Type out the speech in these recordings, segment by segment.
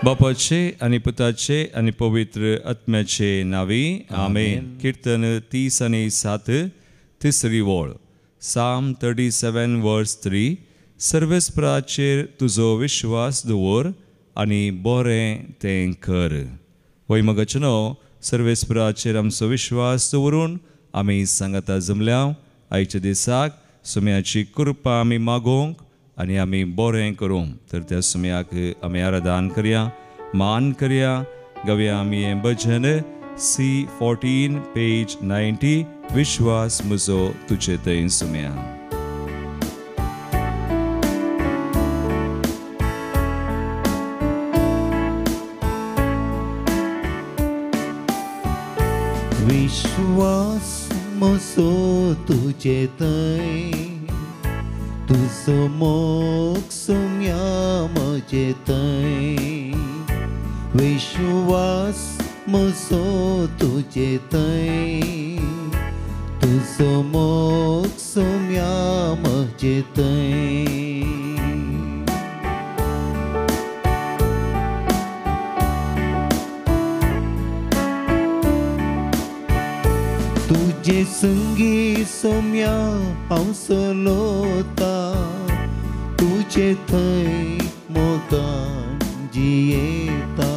बापाचे आणि पुताचे आणि पवित्र आत्म्याचे नावी आमेन. कीर्तन 30:7 तिसरी वळ. Psalm 37 verse 3. सर्वेस्पराचेर तुजो विश्वास दवर आनी बरें तें कर. वैमगचनो सर्वेस्पराचेर आमचो विश्वास दवरून आमी सांगाता जमल्या आयच्या दिसाक सुम्याची कृपा आमी मागोवंक आनी आमी बरें करूंक. तर त्या सुम्याक आमी आराधन करया, मान करया. गावया आमी हें भजन C14 पेज 90. विश्वास म्हजो तुजे थंय सुम्या. विश्वास म्हजो तुजे थंय, तुजो मोग सुम्या म्हजे थंय. विश्वास म्हजो तुजे थंय, तुजो मोग सुम्या म्हजे थंय. तुजे संगी सोम्या हांव चलोता, तुजे थंय मोगान जियेता.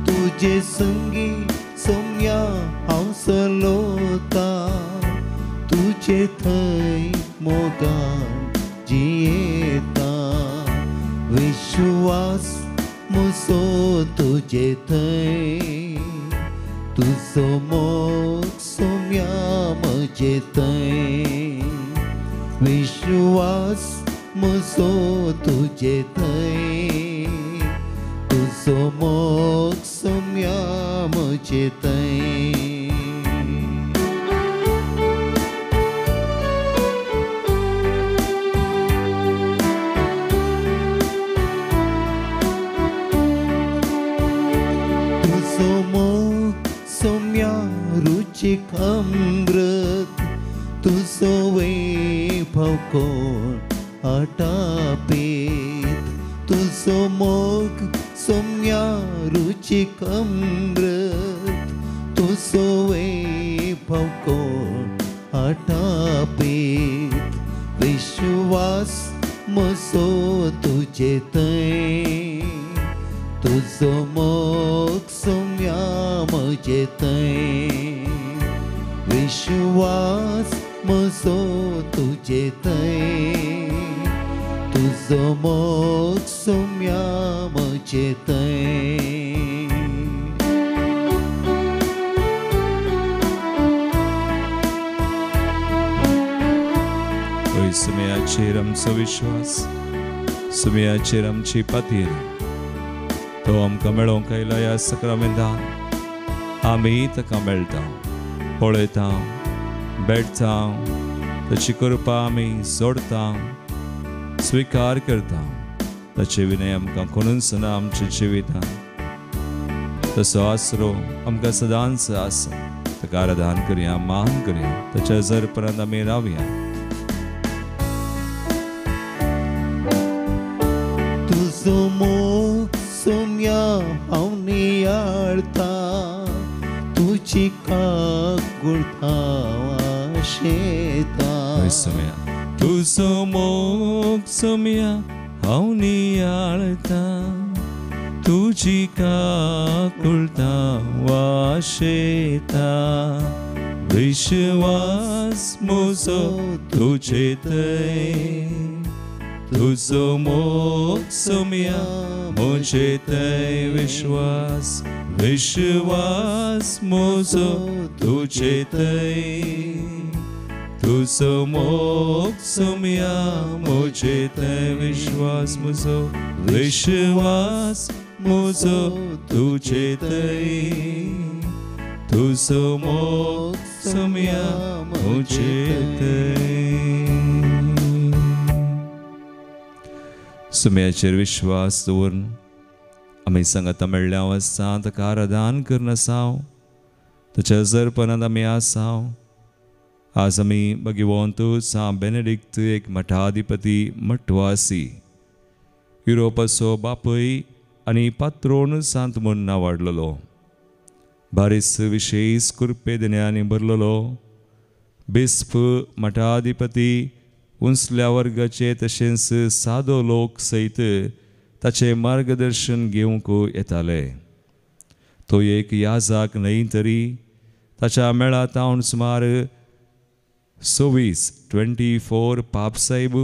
तुजे संगी सोम्या हांव चलोता, तुजे थंय मोगान जियेता. विश्वास म्हजो तुजे थंय, तुजो मोग सोम्या म्हजे थंय. विश्वास म्हजो तुजे थंय, तुजो मोग सोम्या म्हजे थंय. तुजो मोग सोम्या रुचीक अमृत, तुजो वैभव कोण आटापीत. तुजो मोग सोम्या रुचीक अमृत, तुजो वैभव कोण आटापीत. विश्वास म्हजो तुजे थंय, तुजो मोग सोम्या म्हजे थंय. विश्वास म्हजो तुजे थंय, तुजो मोग सोम्या म्हजे थंय. सुम्याचेर आमचो विश्वास, सुम्याचेर आमची पातीर. तो आमकां मेळोवंक आयला ह्या सक्रामेंतान. आमी ताका मेळटा, पळयता, बेडटा, ताची कृपा आमी सोडता, स्विकार करता. ताचे विनय आमकां कोणून सुना आमच्या जिवितान. तसो आसरो आमकां सदांच आसा. ताका आराधन करया, मान करया. ताच्या जरपरांत आमी रावया. तुजो मोग सोम्या हांव नियाळता, तुजी काकूळटा आशेता. तुजो मोग सोम्या हांव नियाळता, तुजी काकूळटा आशेता. विश्वास म्हजो तुजे थंय, तुजो मोग सोम्या म्हजे थंय. विश्वास, विश्वास म्हजो तुजे थंय, तुजो मोग सोम्या म्हजे थंय. विश्वास म्हजो, विश्वास म्हजो तुजे थंय, तुजो मोग सोम्या म्हजे थंय. सुम्याचेर विश्वास दवरून आमी सांगाता मेळ्ळ्या आसा. ताका आराधन करन आसाव. ताच्या जरपणांत आमी आसाव. आज आमी भगिवंत सा बेनेडिक्ट एक मठाधिपती मठवासी युरोपाचो बापय आनी पात्रोन सांत म्हूण नांवाडलेलो. बारीस विशेष कृपे दिन्यांनी भरलेलो. बिस्प, मठाधिपती, उंचल्या वर्गाचे तशेंच सादो लोक सयत ताचे मार्गदर्शन घेवंक येताले. तो एक याजक न्हय तरी ताच्या मेळात हांव सुमार 24 पापसाहेब,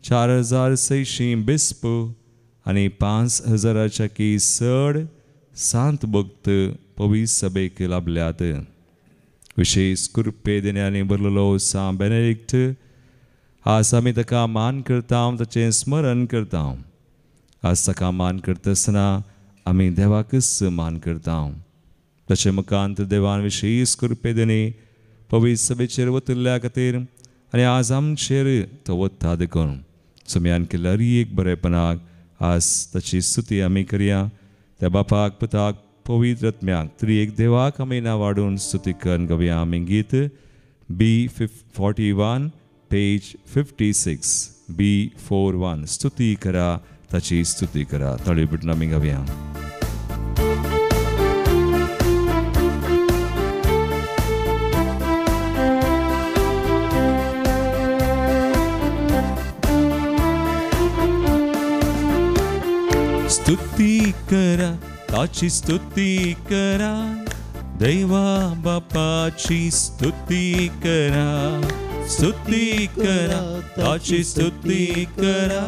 4600 बिस्प आनी 5000च्या की चड सांत भक्त पवित्र सभेक लाभल्यात. विशेष कृपे दिन्यांनी भरलेलो सांत बेनेडिक्ट, आज आमी ताका मान करता, ताचें स्मरण करता. आज ताका मान करता आसतना आमी देवाकच मान करता. ताचे मुखांत देवान विशेष कृपे दिनी पवित्र सभेचेर वतिल्ल्या खातीर आनी आज आमचेर तो वता देखून सुमयान केल्ल्या एक बरेपणाक आज ताची स्तुती आमी करया. त्या बापाक, पुताक, पवित्र आत्म्याक त्रिएक देवाक आमी नांवाडून स्तुती करून गावया आमी गीत B41 पेज 56 B41. स्तुती करा, ताची स्तुती करा. ताळी पिटून आमी गावया. स्तुती करा, ताची स्तुती करा, दैवा बापाची स्तुती करा. स्तुती करा, ताची स्तुती करा,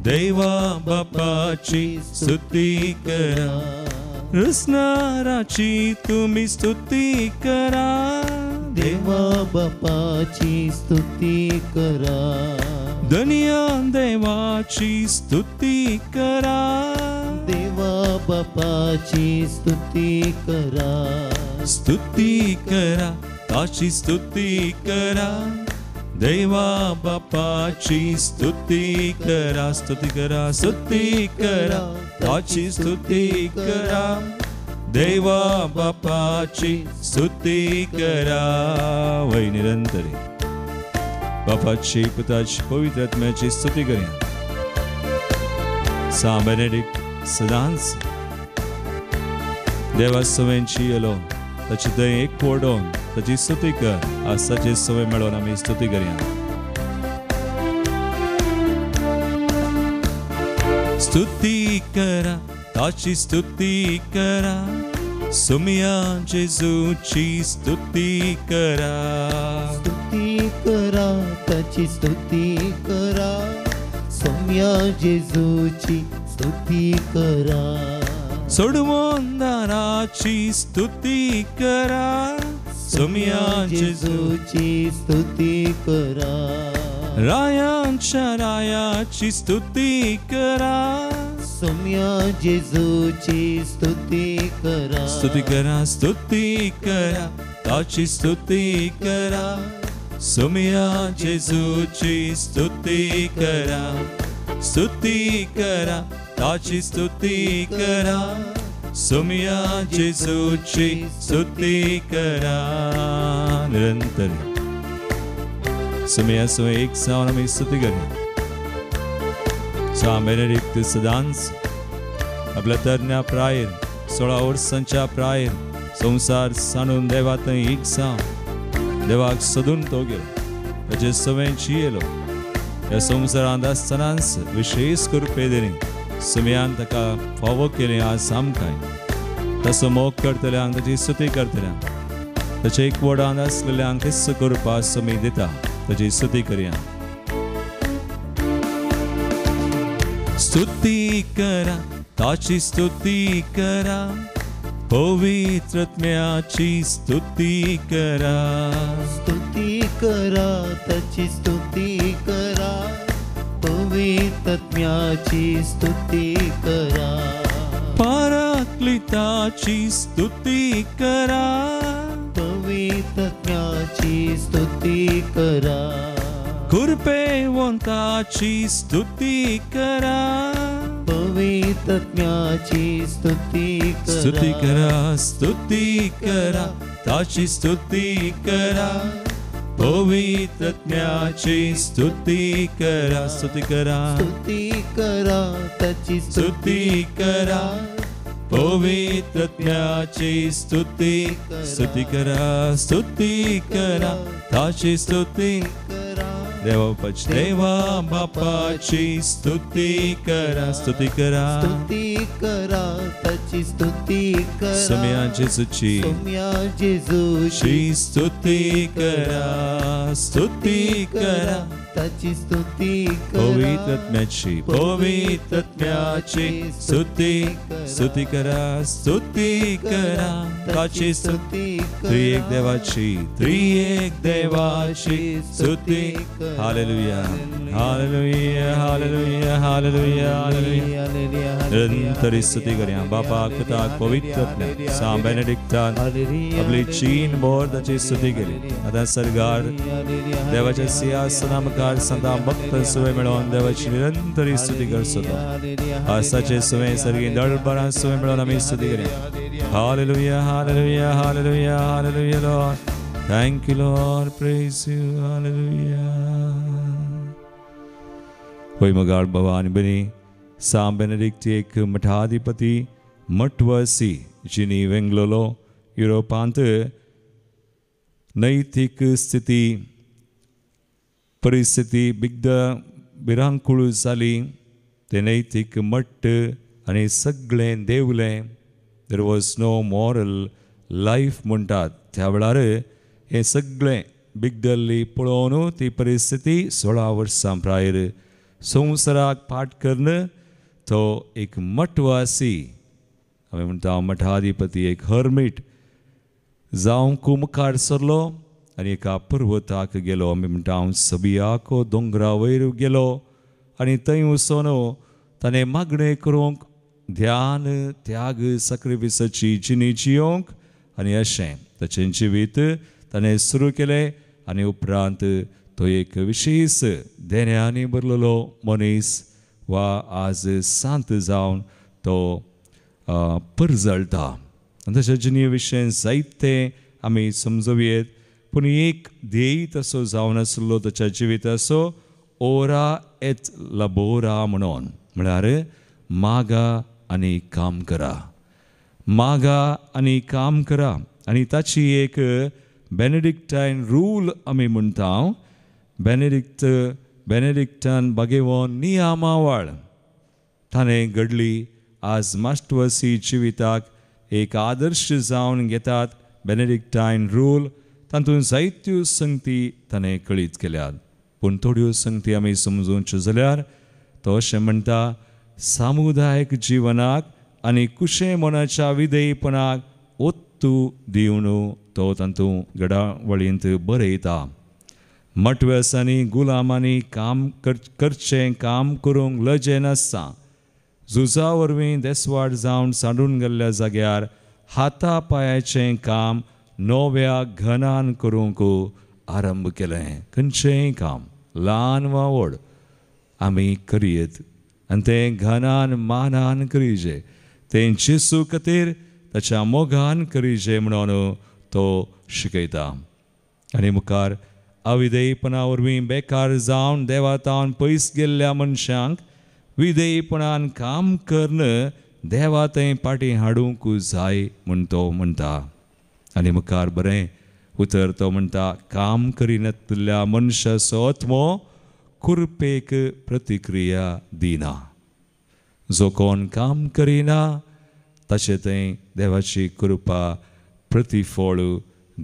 दैवा बापाची स्तुती करा. रसनाराची तुम्ही स्तुती करा, देवा बापाची स्तुती करा. दुनिया देवाची स्तुती करा, देवा बापाची स्तुती करा. स्तुती करा, ताची स्तुती करा, दैवा बापाची स्तुती करा. स्तुती करा, स्तुती करा, ताची स्तुती करा, दैवा बापाची स्तुती करा. वै निरंतरी बापाची, पुताची, पवित्र आत्म्याची स्तुती करूया. सांत बेनेडिक्ट सदांच देवा सवयेंची येलो, ताची दय एक पडोवन ताची स्तुती कर. आज ताची सवय मेळोवन आमी स्तुती करूया. स्तुती करा, ताची स्तुती करा, सुमया जेजूची स्तुती करा. स्तुती करा, ताची स्तुती करा, सौम्या जेजूची स्तुती करा. सोडवंदाराची स्तुती करा, सौम्या जेजूची स्तुती करा. रायांच्या रायाची स्तुती करा, सौम्या जेजूची स्तुती करा. स्तुती करा, स्तुती करा, ताची स्तुती करा, सौम्या जेजूची स्तुती करा. स्तुती करा, ताची स्तुती करा, सौम्या जेजूची स्तुती करा. निरंतर सौम्या सवय एक जावन आमी स्तुती करूया. सांत बेनेडिक्ट सदांच आपल्या तरण्या प्रायेर 16 वर्सांच्या प्रायेर संवसार सांडून देवा थंय एक जावन देवाक सोदून तो गेलो. ताचे सवयेंची येलो. ह्या संवसारांत आसतनाच विशेष कृपे दिनी सौम्यान ताका फावो केलें. आज आमकांय तसो मोग करतल्यांक ताची स्तुती करतल्यांक ताचे एक वडान आसलेल्यांक किस्स करपा समी दिता. ताची स्तुती करया. स्तुती करा, ताची स्तुती करा, पवित्र आत्म्याची स्तुती करा. स्तुती करा, ताची स्तुती करा, पवित्र आत्म्याची स्तुती करा. पाराक्लिताची स्तुती करा, पवित्र आत्म्याची स्तुती करा. कृपेवंताची स्तुती करा, पवित्र आत्म्याची स्तुती करा. स्तुती करा, स्तुती करा, ताची स्तुती करा, पवित्र आत्म्याची स्तुती करा. स्तुती करा, स्तुती करा, त्याची स्तुती करा. पवित्र आत्म्याची स्तुती करा, स्तुती करा, त्याची स्तुती करा. देवा बापाची स्तुती करा, स्तुती करा. स्तुती करा, त्याची स्तुती करा. सोम्या जेजूची स्तुती करा, स्तुती करा, त्याची स्तुती करा. पवित्र आत्म्याची स्तुती करा, स्तुती करा, त्याची स्तुती त्रिएक देवाची स्तुती. Hallelujah, hallelujah, hallelujah, hallelujah, hallelujah. निरंतर स्तुती करूया. बापा, पिता, पवित्र आत्म्या, सांत बेनेडिक्टान आपली चीन बोर्डाची स्तुती केली. आता सरकार देवाच्या सिंहासनामुखार संता भक्त सुवे मिळवून देवाची निरंतर स्तुती करतो. आसाचे सुवे सर्गी दळबरा सुवे मिळवून आम्ही स्तुती करूया. Hallelujah, hallelujah, hallelujah, hallelujah Lord. Thank you Lord, praise you. Hallelujah. होय मगाळ भवानी बनी सांत बेनेडिक्ट एक मठाधिपती मठवासी जिनी वेंगलोलो युरोपांत नैतिक स्थिती परिस्थिती बिगद बिरांकुळ जाली. ते नैतिक मट्ट आनी सगळें देवलें. There was no moral life म्हणटात त्या वेळार हे सगळें बिगडल्ली पळोवन ती परिस्थिती 16 वर्सां प्रायर संवसाराक पाठ करून तो एक मठवासी आमी म्हणटा मठाधिपती एक हर्मीट जावंक मुखार सरलो आनी एका पर्वताक गेलो. आमी म्हणटा हांव सबियाको दोंगरा वयर गेलो आनी थंय वचून ताणें मागणें करूंक ध्यान त्याग सॅक्रिफिसाची जिणी जियोंक आनी अशें ताचें जिवीत ताणें सुरू केलें. आनी उपरांत तो एक विशेष देण्यांनी भरलेलो मनीस वा आज सांत जावन तो परजळटा. ताच्या जिणे विशयी जायते आमी समजूं पूण एक ध्येय तसो जावन आसलो ताच्या जिविताचो ओरा एत लबोरा म्हणून म्हळ्यार मागा आनी काम करा, मागा आनी काम करा. आनी ताची एक बेनेडिक्टायन रूल आमी म्हणटा. बेनेडिक्टान बागेवोन नियमावळ ताणें घडली. आज मास्टवासी जिविताक एक आदर्श जावन घेतात. बेनेडिक्टायन रूल तातूंत जायत्यो संगती ताणें कळीत केल्यात. पूण थोड्यो संगती आमी समजूंच्यो जाल्यार तो अशें म्हणटा सामुदायिक जिवनाक आनी कुशे मनाच्या विधेयपणाक ओत्तू दिवन तो तातूंत घडावळींत बरयता. मठव्यासांनी गुलामांनी काम करचें काम करूंक लजें नासता. झुजा वरवीं देसवाड जावन सांडून गेल्ल्या जाग्यार हाता पांयाचें काम नव्या घनान करूंक आरंभ केलें. खंयचेंय काम ल्हान वा व्हड आमी करीत आनी तें घनान मानान करीजे. तें जेसू खातीर ताच्या मोगान करीजे म्हणून तो शिकयता. आनी मुखार अविधेयपणा वरवीं बेकार जावन देवातावन पयस गेल्ल्या मनशांक विधेयपणान काम करन देवा थंय पाटी हाडूंक जाय म्हूण तो म्हणटा. आनी मुखार बरें उतर तो म्हणटा काम करिनासलेल्या मनशाचो आत्मो कुरपेक प्रतिक्रिया दिना. जो कोण काम करिना ताचे थंय देवाची कृपा प्रतिफळ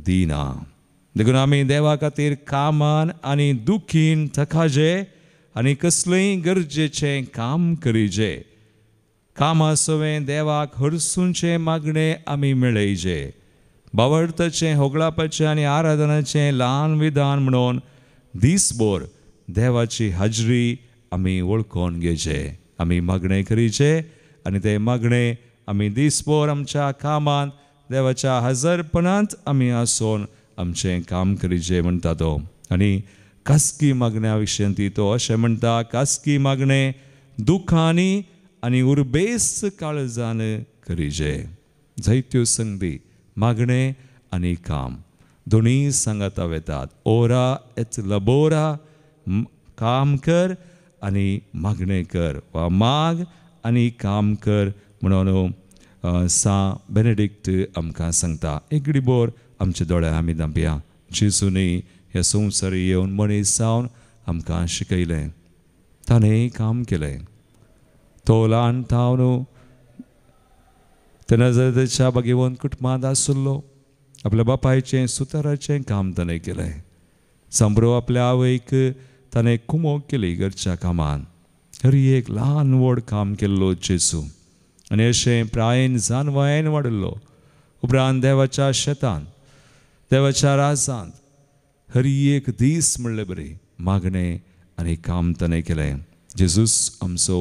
दिना. देखून आमी देवा खातीर कामान आनी दुखीन थकाजे आनी कसलेंय गरजेचें काम करीजे. कामा सवें देवाक हरसूंचे मागणें आमी मेळयजे. बावडताचें होगळापाचें आनी आराधनाचें ल्हान विधान म्हणून दिसभर देवाची हाजरी आमी वळखून घेवचे. आमी मागणें करीचे आनी तें मागणें आमी दिसभर आमच्या कामांत देवाच्या हजरपणांत आमी आसून आमचें काम करीचे म्हणटा तो. आनी खासगी मागण्या विशयी तो अशें म्हणटा खासगी मागणें दुखांनी आनी उर्बेस काळजान करीचे. जायत्यो संगती मागणें आनी काम दोनीय सांगाता वेतात. ओरा एत लबोरा काम कर आनी मागणें कर वा माग आनी काम कर म्हणून सा बेनेडिक्ट आमकां सांगता. एक घडीभर आमच्या दोळ्यार आमी धांपया. जेजूनी ह्या संवसारी येवन मनीस जावन आमकां शिकयलें, ताणें काम केलें. तो ल्हान जावन ते नजरेच्या बागेवन कुटुंबांत आशिल्लो. आपल्या बापायचें सुताराचें काम ताणें केलें. सांबरो आपल्या आवयक ताणें कुमोग केली घरच्या कामान. हर एक ल्हान व्हड काम केल्लो जेजू. आनी अशें प्रायेन जावन वयान वाडिल्लो. उपरांत देवाच्या शेतांत, देवाच्या राजांत हर एक दीस म्हणलें बरी मागणें आनी काम ताणें केलें. जेजूस आमचो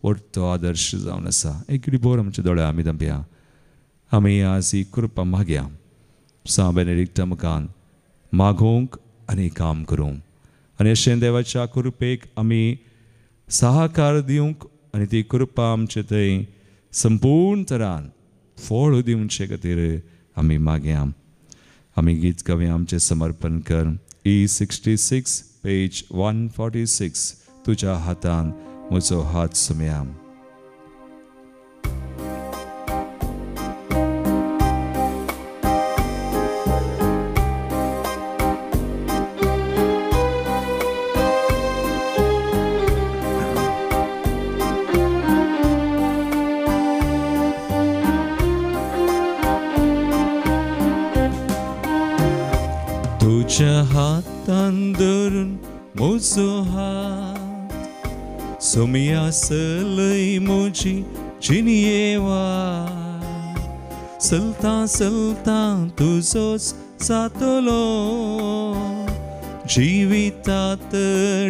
व्हडलो आदर्श जावन आसा. एक घडीभर आमच्या दोळ्या आमी धांपया. आमी आज ही कृपा मागया. सा बेनेडिक्ट आमकां मागोवंक आनी काम करूंक आनी अशें देवाच्या कृपेक आमी सहकार दिवंक आनी ती कृपा आमचे थंय संपूर्ण तरान फळ दिवचे खातीर आमी मागया. आमी गीत गावया आमचें समर्पण कर. E66 page 146. तुज्या हातान म्हजो हात सुमया. तुझ्या हातान धरून म्हजो हात सोमिया सलय म्हजी जिणयेवा. चलता चलता तुजोच जातलो जिवितात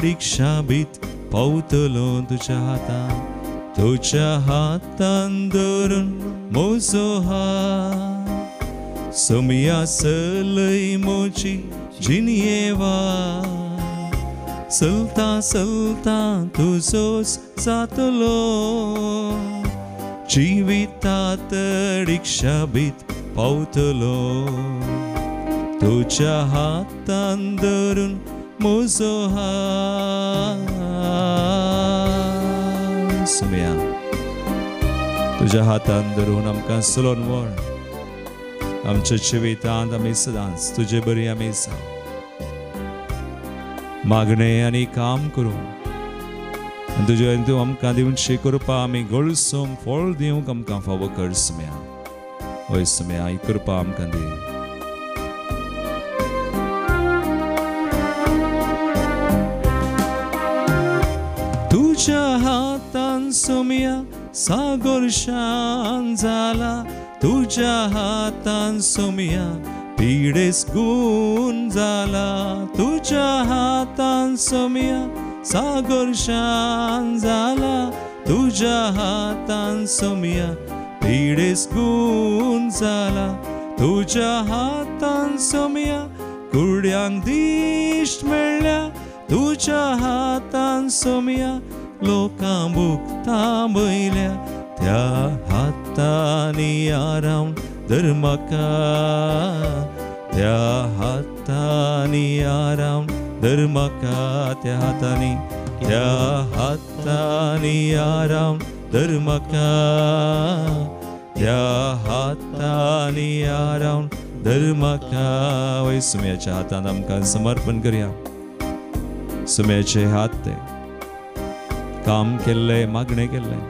रिक्षा बीत पावतलो. तुझ्या हातान धरून म्हजो हात सोमिया सलय म्हजी जिणयेवा. चलता चलता तुजोच जातलो जिवितात रिक्षा बीत पावतलो. तुझ्या हातान धरून म्हजो हात सोमिया. तुझ्या हातान धरून आमकां चलोन व्हर. आमच्या जिवितांत आमी सदांच तुजे बरी आमी जावं. मागणें आनी काम करूं तुजे तूं आमकां दिवची कृपा आमी गळसूंक फळ दिवंक आमकां फावो कर सुम्या. हय सुम्या, ही कृपा आमकां दी. तुज्या हातान सुम्या सागर शांत जाला. तुझ्या हातान सोमिया पिडेस गुण जाला. तुझ्या हातान सोमिया सागर शांत जाला. तुझ्या हातान सोमिया पिडेस गुण जाला. तुझ्या हातान सोमिया कुड्यांक दिश्ट मेळ्ळ्या. तुझ्या हातान सोमिया लोकां भूक थांबयल्या. त्या हातांनी आराम धर म्हाका. त्या हातांनी आराम धर म्हाका. त्या हातांनी आराम धर म्हाका. त्या हातांनी आराम धर म्हाका. वय सुम्याच्या हातान आमकां समर्पण करया. सुम्याचे हात ते काम केल्ले, मागणें केल्लें,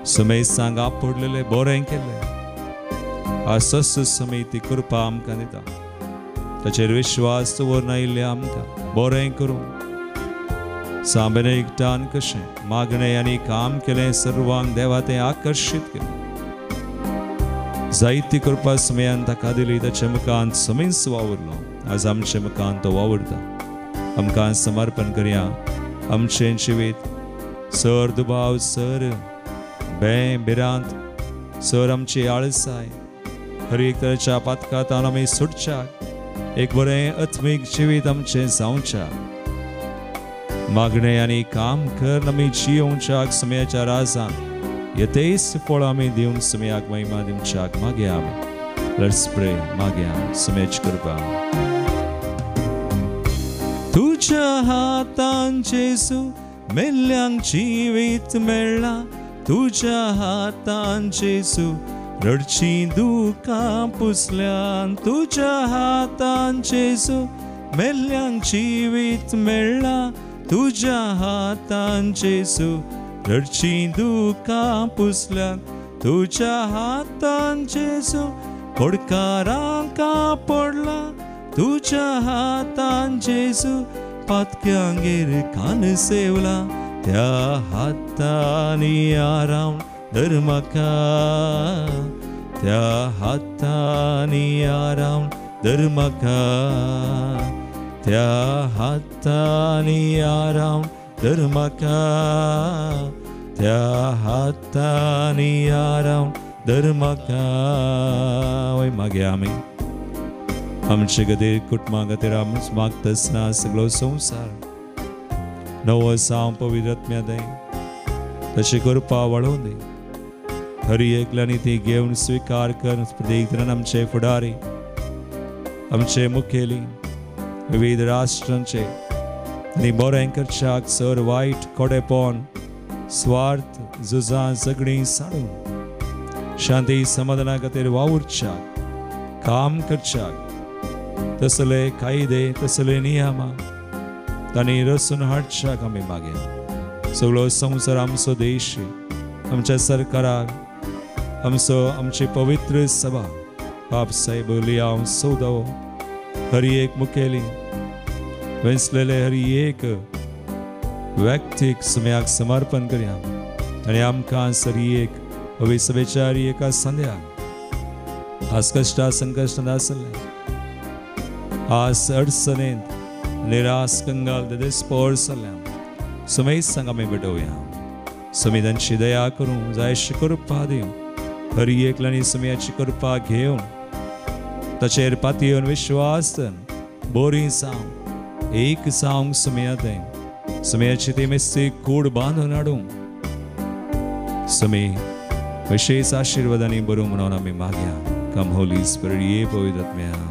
सुमेश सांग आपडलेले, बरें केलें. आसस समय ती कृपा आमकां दिता. ताचेर विश्वास दवरून आयिल्ले आमकां बरें करूं. सा बेनेडिक्टान कशें मागणें आनी काम केलें, सर्वांक देवा तें आकर्शीत केलें. जायती कृपा सुमयान ताका दिली. ताच्या मुखांत समीस वावुरलो. आज आमच्या मुखांत तो वावुरता. आमकां समर्पण करया आमचें जिवीत. सर दुबाव, सर बेरांत, सर आमची आळसाय, हर एक तरेच्या पातकांतल्यान आमी सुटच्याक एक बरें आत्मीक जिवीत आमचें जावच्याक. मागणें आनी काम कर आमी जियोवच्याक सुमयाच्या राजान येतेच फळ आमी दिवन सुमयाक महिमा दिवच्याक मागया आमी. लेट्स प्रे. मागया सुमयाची कृपा. तुझ्या हातान जेजू मेल्ल्यांक जिवीत मेळ्ळा. तुझ्या हातान जेसू रडची दुकां पुसल्यान तुझ्या हातान जेसू मेल्ल्यांक जिवीत मेळ्ळा तुझ्या हातान जेसू रडची दुकां पुसल्यान तुझ्या हातान जेसू कोडकारांक पडला तुझ्या हातान जेसू पातक्यांगेर कान सेवला त्या हातांनी आराम धर म्हाका त्या हातांनी आराम धर म्हाका त्या हातांनी आराम धर म्हाका त्या हातांनी आराम धर म्हाका वय मागे आमी आमचे खातीर कुटुंबा खातीर आमीच मागता आसतना सगळो संवसार नवो साम पवित्र आत्म्या दय तशें करपा वाडोवन दी खरी एकल्यानी ती घेवन स्विकार कर प्रत्येक तरान आमचे फुडारी आमचे मुखेली विविध राष्ट्रांचे आनी बरें करच्याक सर वायट कोडेपण स्वार्थ झुजां सगळीं साडून शांती समाधाना खातीर वावुरच्याक काम करच्याक तसले कायदे तसले नियमां तांणी रचून हाडच्याक आमी मागया सगळो संवसार आमचो देश आमच्या सरकाराक आमची पवित्र सभा बाप साहेब लियाव सौदव हरी एक मुखेली वेंचलेले हरी एक व्यक्तीक सुम्याक समर्पण करया आनी आमकां सरी एक भविसवेचारी एका संध्याक आज कश्टा संकश्टांत आसले आज अडचणेंत निराश कंगाल देस्पोर जाल्या सुमेज सांग आमी भेटोवया सुमी तांची दया करूं जायशी कृपा दिवं हरी एकल्यानी सुमयाची कृपा घेवन ताचेर पातयेवन विश्वास बोरी सावन एक सावंक सुमया थंय सुमयाची ती मेस्ती कूड बांदून हाडूं सुमी विशेष आशीर्वादांनी बरो म्हणून आमी मागया कम होली स्पिरिट ये पवित्र आत्म्या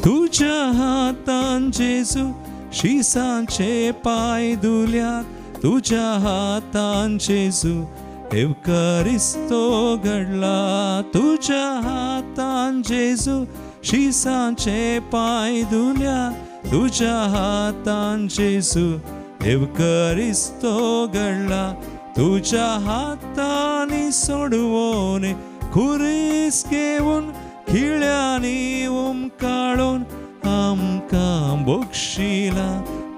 तुझ्या हातान जेसू शिसांचे पाय धुल्यात तुझ्या हातान जेसू एवकारिस्तो घडला तुझ्या हातान जेसू शिसांचे पाय धुल्यात तुझ्या हातान जेसू एवकारिस्तो घडला तुझ्या हातांनी सोडवोन खुरीस घेवन खिळ्यांनी उमकाळून आमकां बक्षिला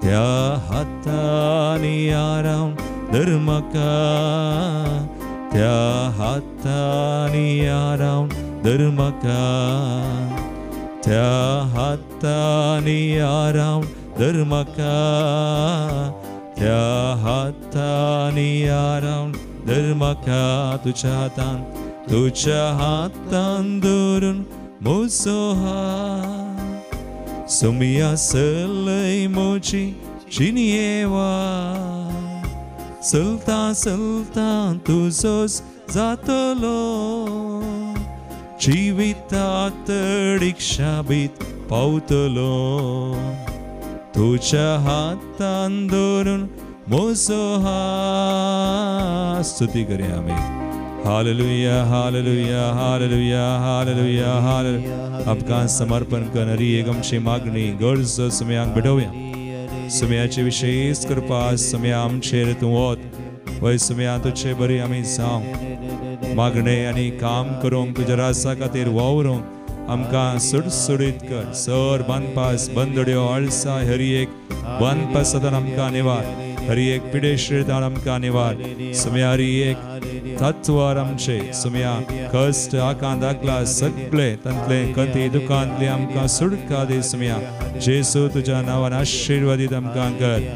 त्या हातांनी आराम धर म्हाका त्या हातांनी आराम धर म्हाका त्या हातांनी आराम धर म्हाका त्या हातांनी आराम धर म्हाका तुझ्या हातान धरून मोसो हात सुमया सलय मोची चिनयेवा चलता चलता तुजोच जातलो जिवितात रिक्षाबीत पावतलो तुझ्या हातान धरून मोसो हात स्तुती करया आमी hallelujah hallelujah hallelujah hallelujah hallelujah आमकां समर्पण करणारी एक आमची मागणी गरज सुमयांक भेटोवया सुमयाची विशेष कृपा सुमया आमचेर तूं वत वय सुमया तुझे बरी आमी जावं मागणे आनी काम करूंक तुज्या रासा खातीर वावरूंक आमकां सुटसुटीत कर सर बांदपास बंदड्यो अळसाय हरी एक बांदपास सदां आमकां निवार हरी एक पिडेश्रीतान आमकां निवार सुमया हरी एक तत्वार आमचे सुमया कष्ट आकां दाखला सगळे तंतले कती दुकांतली आमकां सुटका दे सुमया जेसू तुज्या नांवान आशिर्वादीत आमकां कर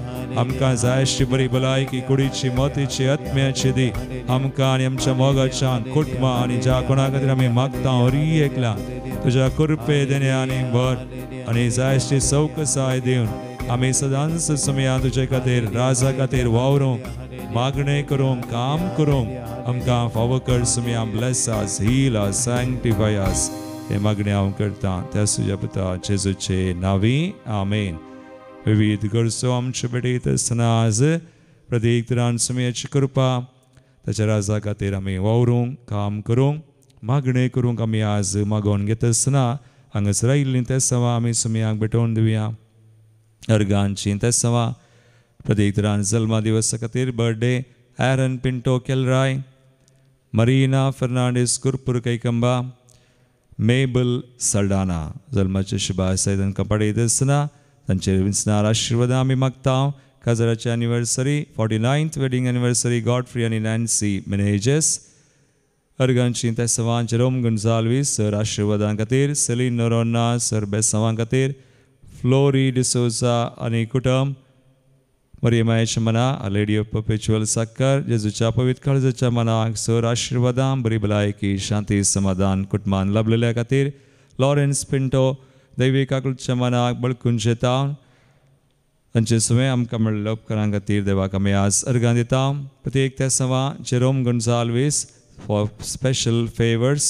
आमकां जाय अशी बरी भलायकी कुडीची मोतीची आत्म्याची दी आमकां आनी आमच्या मोगाच्यान कुटुंबां आनी ज्या कोणा खातीर आमी मागता हरी एकला तुज्या कृपे देणे आनी वर आनी जाय अशी सवकसाय दिवन आमी सदांच सुमया तुजे खातीर राजा खातीर वावरूंक मागणे करूंक काम करूंक आमकां फावो कर सुमया ब्लेस अस हील अस सॅंक्टिफाय अस हे मागणे हांव करता त्या तुज्या पुता जेजूचे नांवी आमेन विविध गरजो आमचे भेटयत आसतना आज प्रत्येक तरान समयाची कृपा ताच्या राजा खातीर आमी वावरूंक काम करूंक मागणें करूंक आमी आज मागोवन घेत आसतना हांगासर आयिल्लीं ते सवा आमी सुमयांक भेटोवन दिवया अर्गांची ते सवा प्रत्येक तरान जल्मा दिवसा खातीर birthday Aaron Pinto Kelarai Marina Fernandes कुरपूर कैकंबा मेबल सल्डाना जल्माचे शुभाशय तांकां पडयत आसतना तांचेर विंचणार आशिर्वाद आमी मागता काजराची anniversary 49th wedding anniversary Godfrey आनी नॅन्सी मेनेजेस अर्गांची ते सवा जेरोम गुंजाल्वीस सर आशिर्वादां खातीर सेलीन नोरोना सर बेसांवां खातीर फ्लोरी डिसोजा आनी कुटुंब मरियमायेच्या मना आ लेडी ऑफ परपेच्युअल साकर जेजूच्या पवित्र काळजाच्या मनाक सर आशिर्वादां बरी भलायकी शांती समाधान कुटुंबान लाभलेल्या खातीर लॉरेन्स पिंटो दैवीक आकुलच्या मनाक बळकून जेता तांचे सुवें आमकां मेळिल्ल्या उपकारां खातीर देवाक आमी आज अर्गां दिता प्रत्येक ते सवा जेरोम गोन्जाल्वीस फॉर स्पेशल फेवर्स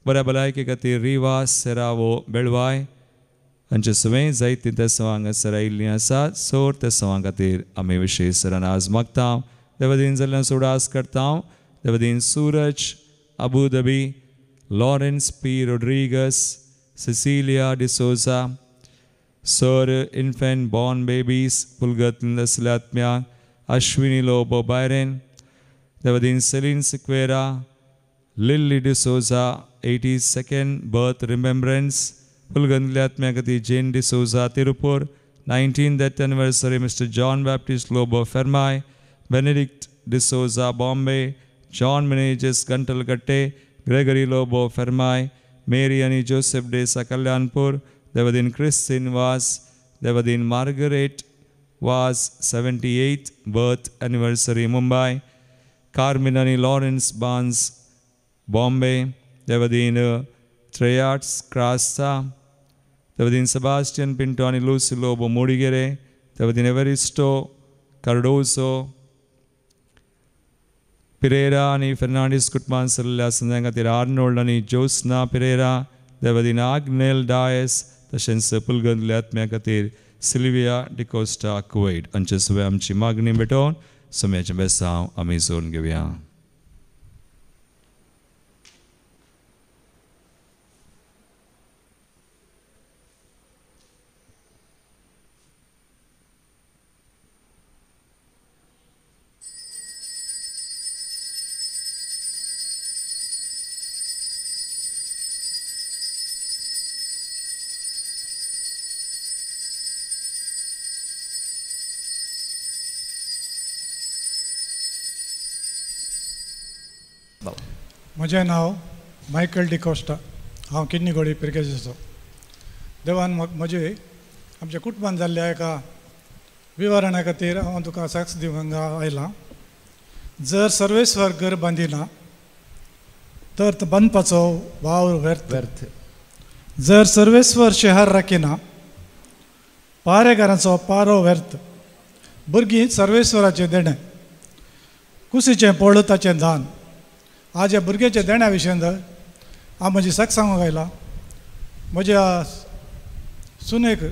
बऱ्या भलायके खातीर रिवा सेरावो बेळवाय हांचे सुवें जायतीं ते सवां हांगासर आयिल्लीं आसात सोर ते सवां खातीर आमी विशेशरान आज मागता देवदीन जाल्ल्यान सुडास करता देवदीन Suraj Abu Dhabi Lawrence P Rodrigues Cecilia D'Souza sir infant born babies पुलगत आत्म्याक अश्विनी लोबो बायरेन देवदीन Celine Sequeira Lily D'Souza 82nd birth remembrance पुलगंदल्या आत्म्या खातीर Jane D'Souza Tiruppur 19th death anniversary Mr. John Baptist Lobo Fermai Benedict D'Souza Bombay John Meneges Gantalgatte Gregory Lobo Fermai Mary and Joseph De Sakalyanpur Devadin Christine was Devadin Margaret was 78th birth anniversary Mumbai Carminani Lawrence Barnes Bombay Devadin Treyarch Krasta Devadin Sebastian Pinto and Lucy Lobo Mudigere Devadin Evaristo Cardoso Pereira and Fernandez Kutman Salila Sandangatir Arnold and Josna Pereira Devadin Agnel Dias तशेंच पुलगंदल्या आत्म्या खातीर Sylvia D'Costa Kuwait हांचे सुवें आमची मागणी भेटोवन सुम्याचें बेसांव आमी जोडून घेवया. म्हजें नांव मायकल डिकोस्टा हांव किडनी गोडी पिरकेजीचो देवान म्हजे आमच्या कुटुंबान जाल्ल्या एका विवरणा खातीर हांव तुका साक्ष दिवंक हांगा आयलां. जर सर्वेस्वर घर बांदिना तर बांदपाचो वावर व्यर्थ. जर सर्वेस्वर शहर राखिना पारेकारांचो पारो व्यर्थ. भुरगीं सर्वेस्वराचें देणें कुशीचें पळो ताचें दान. आज ह्या भुरग्याच्या देण्या विशयी हांव म्हजी साक सांगूंक आयलां. म्हज्या सुनेक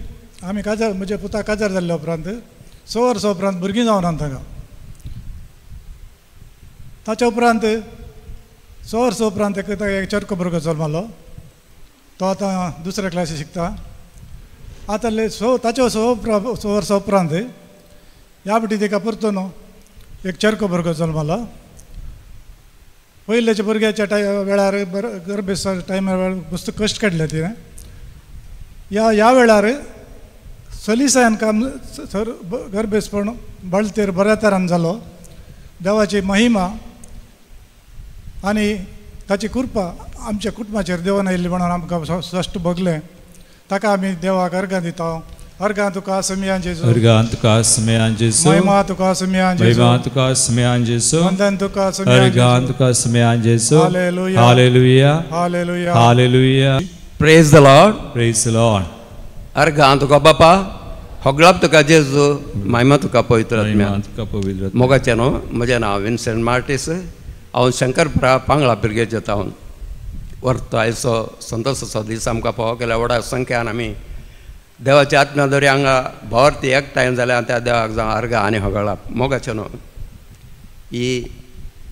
आमी काजार म्हज्या पुता काजार जाल्ल्या उपरांत 6 वर्सां उपरांत भुरगीं जावनात ताका. ताच्या उपरांत 6 वर्सां उपरांत ताका एक चरको भुरगो जल्मलो. तो आतां दुसऱ्या क्लासीक शिकता. आतां ताच्या 6 वर्सां उपरांत ह्या फावटी ताका परतून एक चरको भुरगो जल्मलो. पयलेच्या भुरग्याच्या वेळार गर्भेस टायमार मस्त कश्ट काडले तिणें. ह्या वेळार सलिसायन काम गर्भेसपण बळतेर बऱ्या तरान जालो. देवाची महिमा आनी ताची कृपा आमच्या कुटुंबाचेर देवान आयिल्ली म्हणून आमकां स्पश्ट भोगलें. ताका आमी देवाक अर्गां दिता. अर्गां तुका समियान जेजू. अर्गां तुका समियान जेजू. महिमा तुका समियान जेजू. महिमा तुका समियान जेजू. वंदन तुका समियान जेजू. अर्गां तुका समियान जेजू. Hallelujah. Hallelujah. Hallelujah. Hallelujah. Praise the Lord. Praise the Lord. अर्गां तुका बापा होगलाप तुका जेजू महिमा तुका पवित्र आत्म्या. महिमा तुका पवित्र आत्म्या. मोगाचें न्हू. म्हजें नांव विन्सेंट मार्टीस. हांव शंकरपुरा पांगळा पिरगेचे तावन व्हरता. आयचो संतोशाचो दीस आमकां फावो केल्या व्हडा संख्यान आमी देवाची आत्म्या दरी हांगा भोवरती एकठांय जाल्यार त्या देवाक जावं अर्घ आनी होगळा मोगाचें न्हू. ही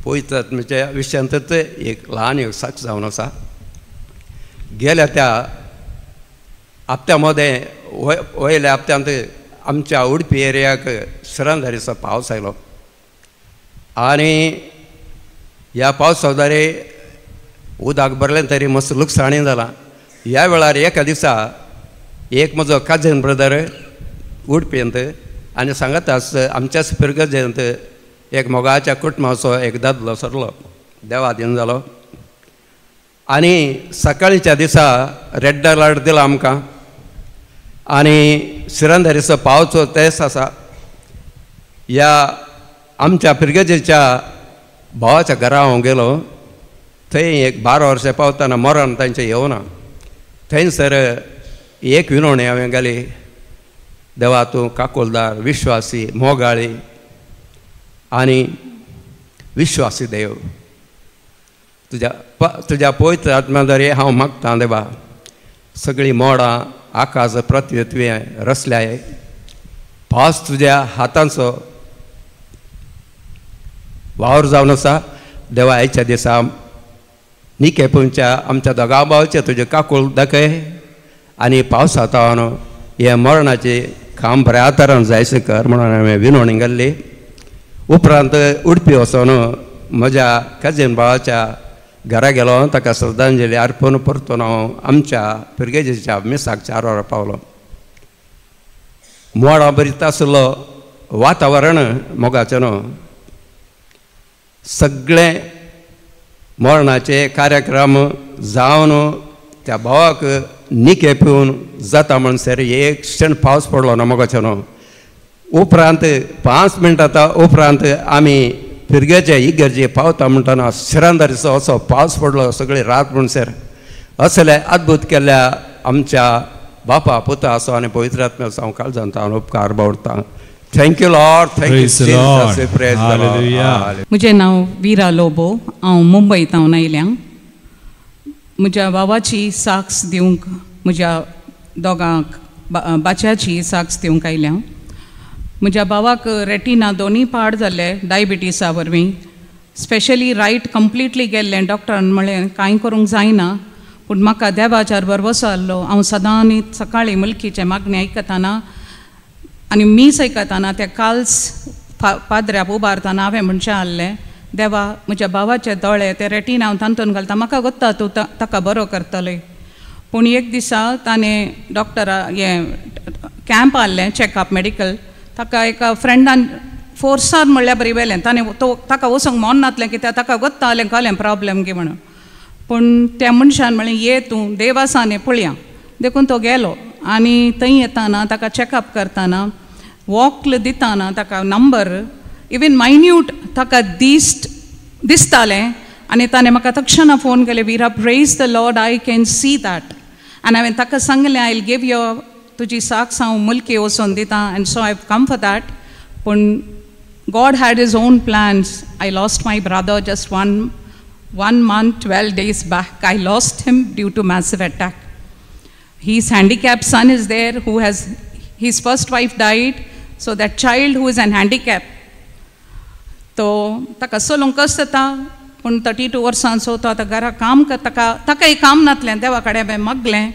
पवित्र आत्म्याच्या विशयांतच एक ल्हान एक साक्ष जावन आसा. गेल्या त्या हप्त्या मदें वयल्या हप्त्यांत आमच्या उडपी एरियाक शिरांधारीचो पावस आयलो आनी ह्या पावसादारी उदक भरलें तरी मस्त लुकसाणी जालां. ह्या वेळार एका दिसा एक म्हजो काजन ब्रदर उडपींत आनी सांगता आमच्याच पिरगजेंत एक मोगाच्या कुटुंबाचो एक दादलो सरलो देवादीन जालो आनी सकाळीच्या दिसा रेड अलर्ट दिला आमकां आनी शिरांधारीचो पावचो तेस आसा. ह्या आमच्या पिरगजेच्या भावाच्या घरा हांव गेलो. थंय एक 12 वर्सां पावतना मरण तांचें येवना. थंयसर एक विनवणी हांवें गेली. देवा तूं काकोलदार विश्वासी मोगाळी आनी विश्वासी देव तुज्या पवित्र आत्म्याद्वारे हांव मागतां देवा सगळीं मोडां आकाश पृथ्वी रचल्याय पावस तुज्या हातांचो वावर जावन आसा. देवा आयच्या दिसा निकेपूंच्या आमच्या दोगा भावाचे तुजे काकूळ दाखय आनी पावसांत हे मरणाचे काम बऱ्या तरान जायशें कर म्हणून हांवें विनवणी गेल्ली. उपरांत उडपी वचून म्हज्या कजीन भावाच्या घरा गेलो. ताका श्रद्धांजली अर्पण परतून हांव आमच्या पिरगेजेच्या मिसाक 4 वरां पावलो. मोडा बरीत आसलो वातावरण मोगाचें न्हू. सगळे मरणाचे कार्यक्रम जावन त्या भावाक निके पिवन जाता म्हणसर एक क्षण पावस पडलो ना मोगाचें न्हू. उपरांत 5 मिनटां उपरांत आमी पिरगेचे इगर्जे पावता म्हणटना शिरांधारीचो असो पावस पडलो सगळी रात म्हणसर. असले अद्भुत केल्ल्या आमच्या बापा पुता असो आनी पवित्र आत्म्याचो हांव काळजांत हांव उपकार बावडटां. Thank you Lord. Thank you Jesus. Praise the Lord. म्हजें नांव विरा लोबो. हांव मुंबयतावन आयल्यां. म्हज्या भावाची साक्स दिवंक म्हज्या दोगांक बाच्याची साक्स दिवंक आयल्यां. म्हज्या भावाक रेटिना दोनी पाड जाल्ले डायबिटीसा वरवीं. स्पेशली रायट कंप्लिटली गेल्लें. डॉक्टरान म्हळें कांय करूंक जायना पूण म्हाका देवाच्यार भरवसो आसलो. हांव सदां सकाळीं मुल्कीचें मागणी आयकताना आनी मीस आयकताना ते काल्स पाद्र्याक उबारतना हांवें म्हणचें आहलें देवा म्हज्या भावाचे दोळे ते रेटिना हांव तांतून घालता म्हाका वता तूं ताका बरो करतलें. पूण एक दिसा ताणें डॉक्टरा हें कॅम्प आहलें चॅकअप मेडिकल. ताका एका फ्रेंडान फोर्सान म्हणल्यार बरी व्हेलें. ताणें ताका वचूंक मन नासलें कित्याक ताका वता जालें कळ्ळें प्रॉब्लेम गे म्हणून. पूण त्या मनशान म्हळें ये तूं देवासाने पळया. देखून तो गेलो आनी थंय येताना ताका चॅकअप करताना वॉकल दिताना ताका नंबर इवन मायन्यूट ताका दिसतालें आनी ताणें म्हाका तक्षणा फोन केलें Vira praise the Lord I can see that. आनी हांवें ताका सांगलें आय विल गिव यू तुजी साक्स हांव मुल्की वचून दितां and so I come for that. पूण God had his own plans. I lost my brother just one month 12 days back. I lost him due to massive attack. His handicapped son is there who has his first wife died, so that child who is an handicap तो ताका चलोवंक कस जाता. पूण 32 वर्सांचो तो आतां घरा काम ताकाय काम नासलें. देवा कडेन हांवें मागलें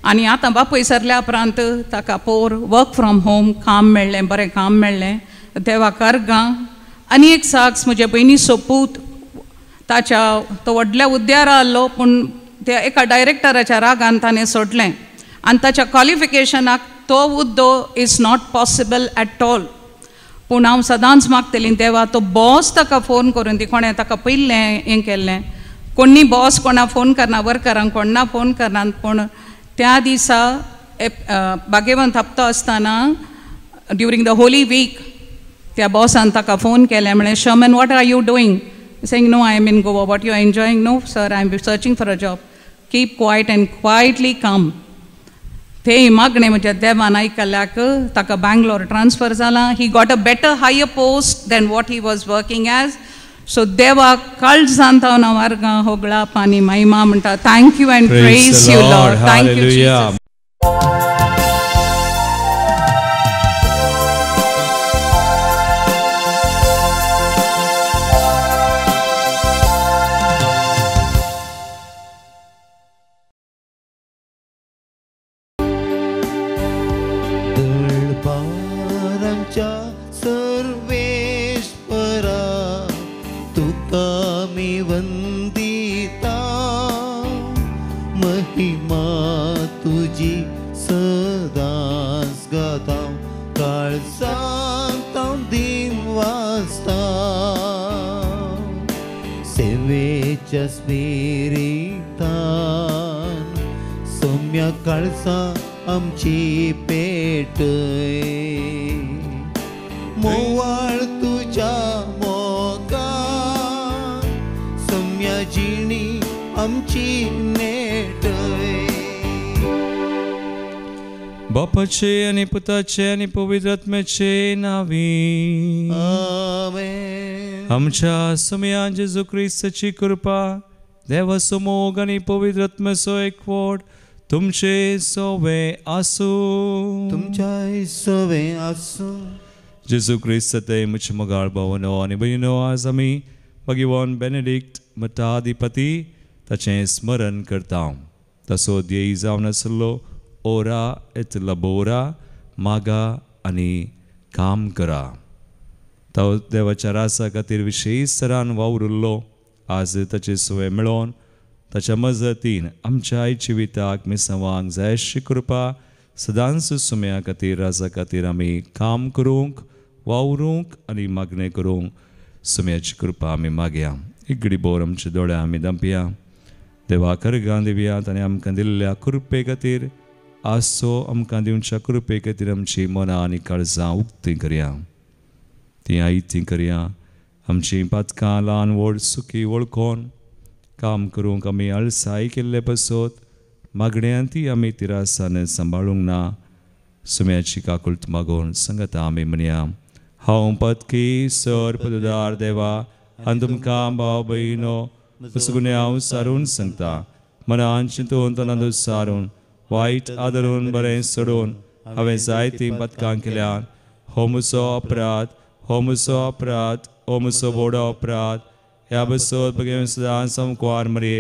आनी आतां बापूय सरल्या उपरांत ताका पोर वर्क फ्रॉम होम काम मेळ्ळें. बरें काम मेळ्ळें. देवा करगां. आनी एक साक्स म्हजे भयणीचो पूत ताच्या तो व्हडल्या उद्द्यार आसलो पूण त्या एका डायरेक्टराच्या रागान ताणें सोडलें आनी ताच्या क्वॉलिफिकेशनाक तो उद्दो is not possible at all. पूण हांव सदांच मागतलीं देवा तो बॉस ताका फोन करून दी. कोणें ताका पयलें हें केल्लें. कोणी बॉस कोणा फोन करना वर्करांक कोणा फोन करना. पूण त्या दिसा बागेवंत हप्तो आसतना ड्युरींग द होली वीक त्या बॉसान ताका फोन केलें. म्हळें शर्मन what are you doing. Saying no, I am in Goa. What you are enjoying? No, sir, I am searching for a job. Keep quiet and quietly come. ते मागणे म्हज्या देवान आयकल्याक ताका बँगलोर ट्रान्सफर जाला. He got a better higher post than what he was working as. So देवा काळजांत हांव वर्गां होगळाप आनी महिमा म्हणटा. Thank you and praise you Lord. Thank you Jesus. वंदिता महिमा तुझी सदांच गाता काळजांत हांव दिन वाजता सेवेच्या स्पिरितान सौम्य काळजां आमची पेटय मोवाळ तुझ्या मोगान सौम्य जिणी आमची नेटय बापाचे आणि पुताचे आणि पवित्र आत्म्याचे नावी आमेन. आमच्या समया जेजू ख्रिस्ताची कृपा देवाचो मोग आणि पवित्र आत्म्याचो एकवट तुमचे सोवे आसूं तुमच्या सवे आसूं. जेजू ख्रिस्ताते मुझे मोगाळ भावनो आणि भयणो आज आमी भगवान बेनेडिक्ट मठाधिपती ताचें स्मरण करता तसो ध्येय जावन आसलो ओरा एत लबोरा मागा आनी काम करा तो देवाच्या रासा खातीर विशेश तरान वावुरलो आज ताचे सुवे मेळोन ताच्या मजतीन आमच्या आयच्या जिविताक मिसावांक जाय अशी कृपा सदांच सुम्या खातीर राजा खातीर आमी काम करूंक वावरूंक आनी मागणें करूंक सुम्याची कृपा आमी मागया. एक घडी बोर आमच्या दोळ्या आमी दांपया देवा करगां दिवयात आनी आमकां दिल्ल्या कृपे खातीर आसो आमकां दिवच्या कृपे खातीर आमची मनां आनी काळजां उक्तीं करया ती आयतीं करया आमची पातकां ल्हान व्हड सुखी वळखोन काम करूंक आमी आळसाय केल्ले पसत मागण्यांत ती आमी तिरासाने सांबाळूंक ना सुम्याची काकुळट मागोवन संगता आमी म्हणया हांव पतकी सर पददार देवा आनी तुमकां भाव भयणो उसगुणे हांव सारून सांगता मनान चिंतून तोंडांत सारून वायट आदरून बरें सोडून हांवें जायतीं पतकां केल्यात हो म्हजो अपराध हो म्हजो अपराध हो म्हजो व्हडो अपराध ह्या बसत बघे सदां समकवार मरे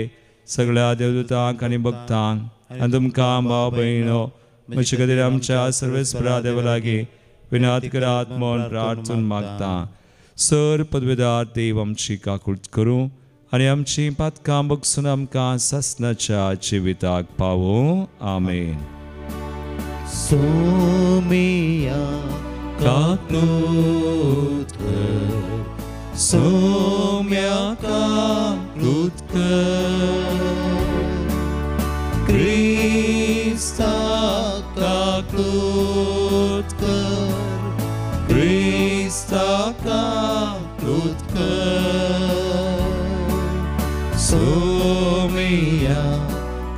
सगळ्या देवदूतांक आनी भक्तांक आनी तुमकां भाव भयणो म्हजे खातीर आमच्या सर्वेस्परा देवा लागीं विनात करात म्हूण प्रार्थून मागता सर पदवेदार देव आमची काकुळट करूं आनी आमची पातकां बगसून आमकां सासणाच्या जिविताक पावूं आमेन. सोमिया काकुळट कर सोम्या काकुळट कर क्रिस्ता काकुळट कर क्रिस्ता काकुळट कर सोमिया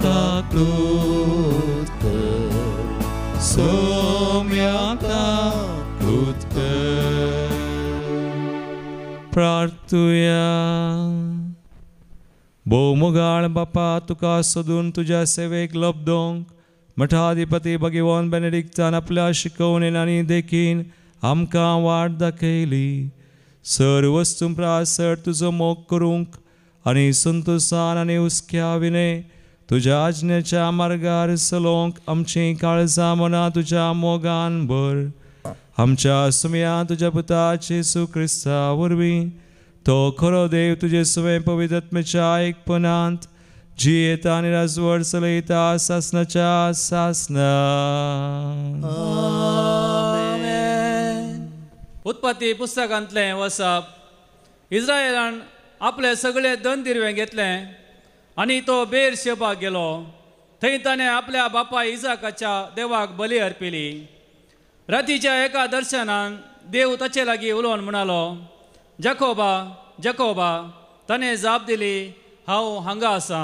काकुळट कर सोम्या काकुळट कर. प्रार्थुया भोव मोगाळ बापा तुका सोदून तुज्या सेवेक लबदोंक मठाधिपती भगवान बेनेडिक्टान आपल्या शिकवणेन आनी देखीन आमकां वाट दाखयली सर वस्तू प्रासर तुजो मोग करूंक आनी संतोषान आनी हुस्क्या विने तुज्या आज्ञेच्या मार्गार चलोवंक आमची काळजां मनां तुज्या मोगान भर आमच्या सुम्या तुज्या पुता येशू क्रिस्ता वरवीं तो खरो देव तुजे सुवे पवित्र आत्म्याच्या एकपणांत जियेता आनी राजवट चलयता सासणाच्या सासना. उत्पत्ती पुस्तकांतलें वचप इस्रायेलान आपले सगळे धन दिरवें घेतलें आनी तो बेर शेबाक गेलो थंय ताणें आपल्या बापा इजाकाच्या देवाक बली अर्पिली. रातीच्या एका दर्शनान देव ताचे लागीं उलोवन म्हणालो जकोबा जकोबा ताणें जाप दिली हांव हांगा आसा.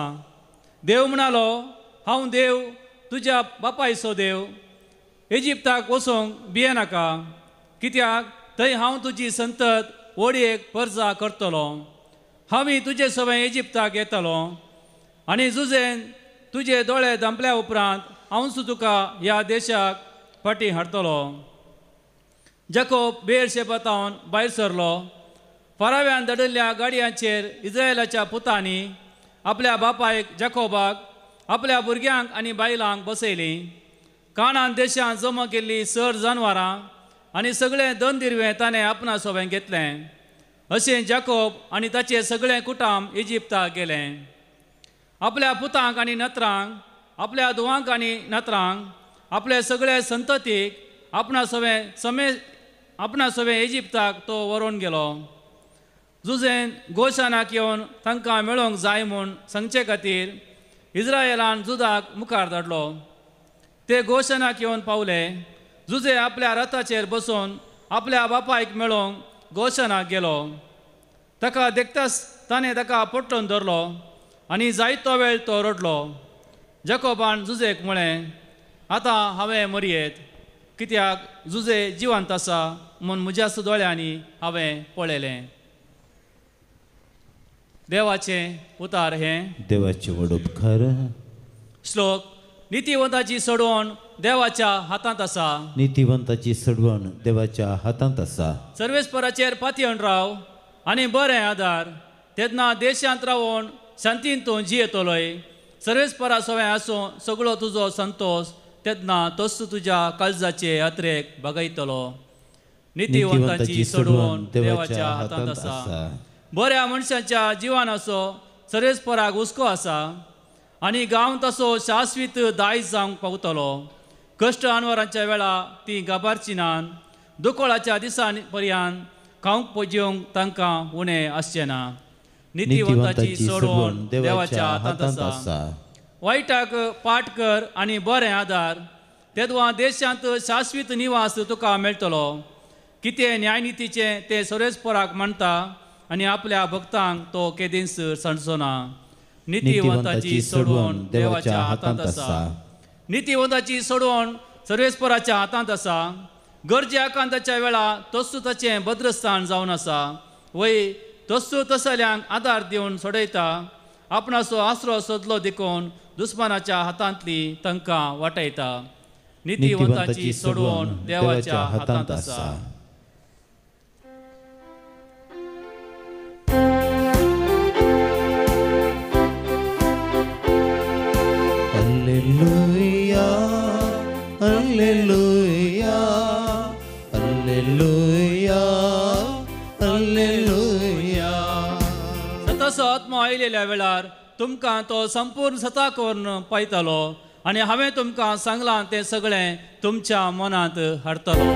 देव म्हणालो हांव देव तुज्या बापायचो देव इजिप्ताक वचोंक भियेनाका कित्याक थंय हांव तुजी संतत व्हडयेक परजा करतलो. हांवें तुजे सवय इजिप्ताक येतलो आनी जुजेन तुजे दोळे धांपल्या उपरांत हांव तुका ह्या देशाक फाटीं हाडटलो. जकोब बेरशेबातावन भायर सरलो. फराव्यान धडल्ल्या गाडयांचेर इस्रायेलाच्या पुतांनी आपल्या बापायक जकोबाक आपल्या भुरग्यांक आनी बायलांक बसयलीं. कानान देशांत जमा केल्लीं सर जानवरां आनी सगळें धन दिरवें ताणें आपणा सोबें घेतलें. अशें जाकोब आनी ताचे सगळें कुटाम इजिप्ताक गेलें. आपल्या पुतांक आनी नत्रांक, आपल्या धुवांक आनी नत्रांक, आपले सगळे संततीक आपणा सवे इजिप्ताक तो व्हरून गेलो. जुजेन गोशानाक येवन तांकां मेळोवंक जाय म्हूण सांगचे खातीर इस्रायेलान जुदाक मुखार धाडलो. ते गोशानाक येवन पावले. जुजे आपल्या रथाचेर बसून आपल्या बापायक मेळोवंक गोशानाक गेलो. ताका देखताच ताणें ताका पट्टून धरलो आनी जायतो वेळ तो रडलो. जाकोबान जुजेक म्हळें, आतां हांवें मरयेत, कित्याक जुजे जिवंत आसा म्हूण म्हज्या दोळ्यांनी हांवें पळयलें. देवाचें उतार हें. देवाचे व्हड उपकार. श्लोक. नितीवंताची सडवण देवाच्या हातांत आसा. नितीवंताची सडवण देवाच्या हातांत आसा. सर्वेस्पराचेर पातयेवन राव आनी बरें आदार. तेन्ना देशांत रावून शांतीन तूं जियेतलोय. सर्वेस्परा सवें आसूं सगळो तुजो संतोश. तेन्ना तोच तुज्या काळजाचे यात्रेक बगयतलो. नितीवंताची सडवण देवाच्या हातांत आसा. बऱ्या मनशाच्या जिवान असो सर्वेस्पराक हुस्को आसा आनी गांव तसो शाश्वीत दायज जावंक पावतलो. कश्ट अनवरांच्या वेळा ती गाबारची नान. दुकोळाच्या दिसां पर्यंत खावंक जेवंक तांकां उणें आसचें ना. नितीवंताची सडवण देवाच्या हातांत आसा. वायटाक पाट कर आनी बरें आदार. तेदवा देशांत शाश्वीत निवास तुका मेळटलो. कितें न्यायनितीचें ते सर्वेस्पराक मानता आनी आपल्या भक्तांक तो केदींस सणसोना. नितीवंताची सडवण देवाच्या हातांत आसा. नितीवंताची सडवण सर्वेस्पराच्या हातांत आसा. गरजे आकांताच्या वेळा तस्सू ताचें भद्रस्थान जावन आसा. वय तस्सू तसल्यांक आदार दिवन सोडयता. आपणाचो आसरो सोदलो देखून दुस्मानाच्या हातांतली तांकां वाटयता. नितीवंताची सडवण देवाच्या हातांत आसा. Alleluia, alleluia, alleluia, alleluia. सताचो आत्मो आयलेल्या वेळार तुमकां तो संपूर्ण सता करून पायतलो आनी हांवें तुमकां सांगलां तें सगळें तुमच्या मनांत हाडटलो.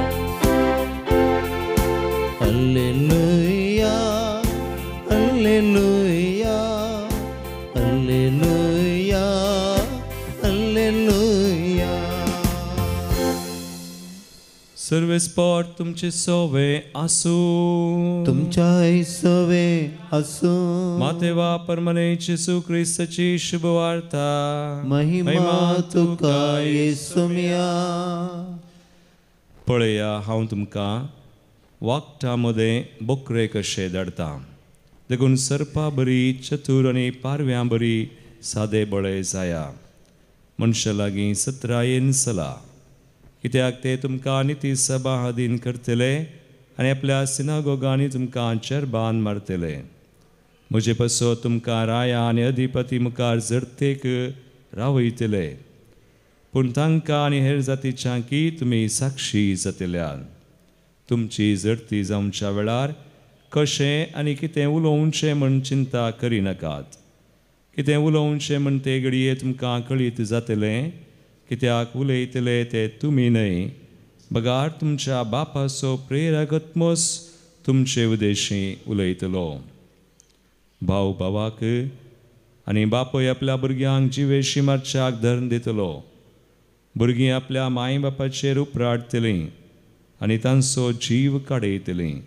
Alleluia, alleluia, alleluia, alleluia. सर्वेस्पर तुमचे सोवे आसूं. तुमच्या सोवे आसूं. मातेवा परमनेच येशू ख्रिस्ताची शुभ वार्ता. महिमा तुका येसुमिया. पळया हांव तुमकां वागटा मदें बोकरे कशे धाडटा. देखून सर्पां बरी, चतूर आनी पारव्यां बरी सादे बळे जाया. मनशा लागीं सत्रायेन चला, कित्याक ते तुमकां निती सभा हादीन करतले आनी आपल्या सिनागोगांनी तुमकां चरबान मारतले. म्हजे पासो तुमकां राया आनी अधिपती मुखार जरतेक रावयतले. पूण तांकां आनी हेर जातीच्यांकी तुमी साक्षी जातल्यान. तुमची जरती जावच्या वेळार कशें आनी कितें उलोवचें म्हण चिंता करिनाकात. कितें उलोवचें म्हण ते घडये तुमकां कळीत जातलें, कित्याक उलयतले ते तुमी न्हय, बगार तुमच्या बापाचो प्रेरक आत्मोस तुमचे उदेशी उलयतलो. भाव भावाक आनी बापूय आपल्या भुरग्यांक जिवेशी मारच्याक धर्म दितलो. भुरगीं आपल्या माय बापाचेर उपराडटलीं आनी तांचो जीव काडयतलीं.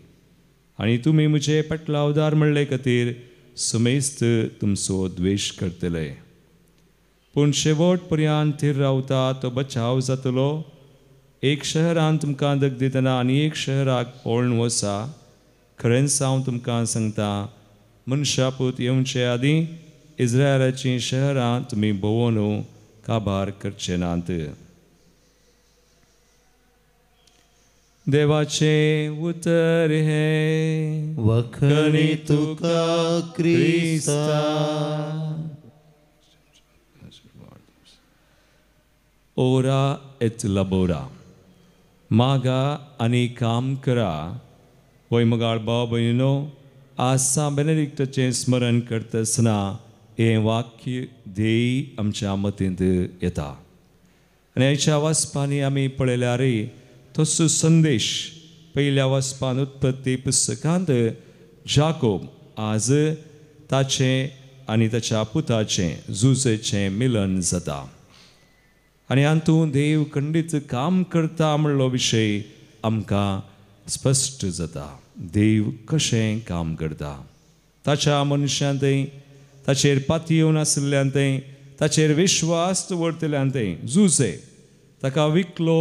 आनी तुमी म्हजे पटलावदार म्हणले खातीर सुमेस्त तुमचो द्वेश करतले. पूण शेवट पर्यंत थीर रावता तो बचाव जातलो. एक शहरान तुमकां दग दितना आनी एक शहराक पळोवन वचा. खरेंच हांव तुमकां सांगता, मनशापूत येवचे आदीं इस्रायलाची शहरां तुमी भोंवून काबार करचे नात. देवाचे उतर हे. वखणी तुका क्रिस्ता. ओरा एत लबोरा. मागा आनी काम करा. वय मगाळ भाव भयणीनो, आज सा बेनेडिक्टचें स्मरण करता आसतना हें वाक्य देय आमच्या मतींत येता आनी ह्याच्या वाचपांनी आमी पळयल्यार तसो संदेश पयल्या वाचपान उत्पत्ती पुस्तकांत जाकोब आज ताचें आनी ताच्या पुताचें जुजेचें मिलन जाता आनी हातूंत देव खंडीत काम करता म्हणलो विशय आमकां स्पश्ट जाता. देव कशें काम करता ताच्या मनशांतय ताचेर पातयेवन आशिल्ल्यांतय ताचेर विश्वास दवरतल्यांतय जुजे ताका विकलो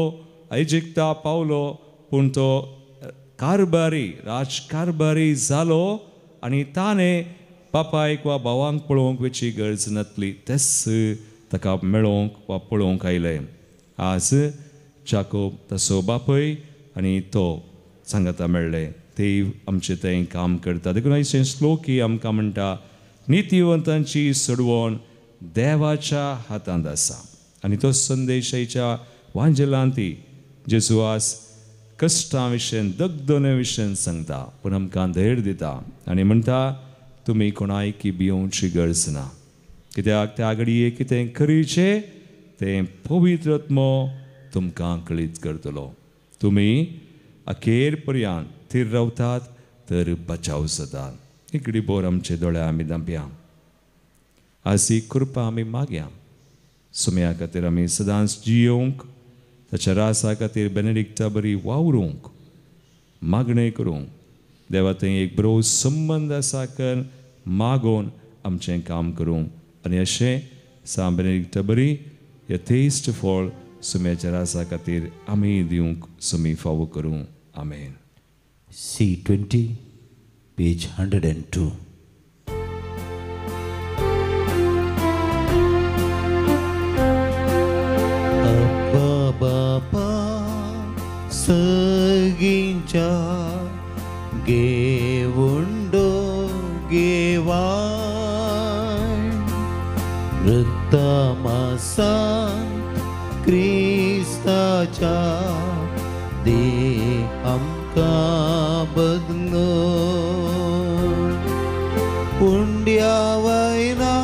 इजिप्ता पावलो पूण तो कारबारी राजकारबारी जालो आनी ताणें बापायक वा भावांक पळोवंक वेची गरज नासली तेच ताका मेळोवंक वा पळोवंक आयलें. आज जाकोब ताचो बापय आनी तो सांगाता मेळ्ळे. देव आमचें तें काम करता. देखून आयचें श्लोकी आमकां म्हणटा नितीवंतांची सोडवण देवाच्या हातांत आसा आनी तो संदेश आयच्या वांजेलांती जेजू आज कश्टां विशयन दगदने विशयन सांगता पूण आमकां धैर्य दिता आनी म्हणटा तुमी कोणायकी भियोवची गरज ना कित्याक त्या घडये कितें करीचें तें पवित्र आत्मो तुमकां कळीत करतलो. तुमी अखेर पर्यंत थीर रावतात तर बचाव जातात. इकडी बोर आमचे दोळे आमी धांपया. आज ही कृपा आमी मागया. सुम्या खातीर आमी सदांच जियोंक ताच्या रासा खातीर बेनेडिक्टा बरी वावरूंक मागणें करूंक देवा थंय एक बरो संबंद आसा कर मागोवन आमचें काम करूंक आनी अशें सा बेनेडिक्टा बरी यथेश्ट फळ सुम्याच्या रासा खातीर आमी दिवंक सुमी फावो करूं. आमेन. C20 page 102. Abba Bapa Sagincha Gevundo Gevan Rittamasan Kristacha De amka badlo पुंड्या वैना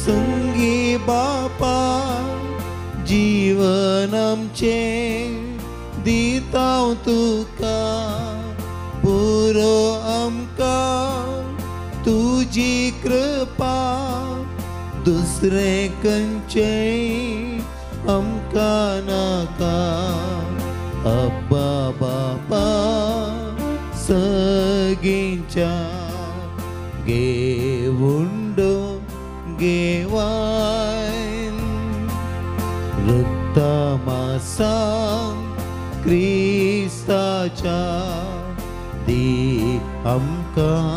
संगी बापा जीवन आमचे दितां तुका पुरो आमकां तुजी कृपा दुसरे खंयचेय आमकां नाका. अब्बा बापा सगींच्या गेवुंडो गेवान रुत्तमासां क्रिस्ताच्या दी आमकां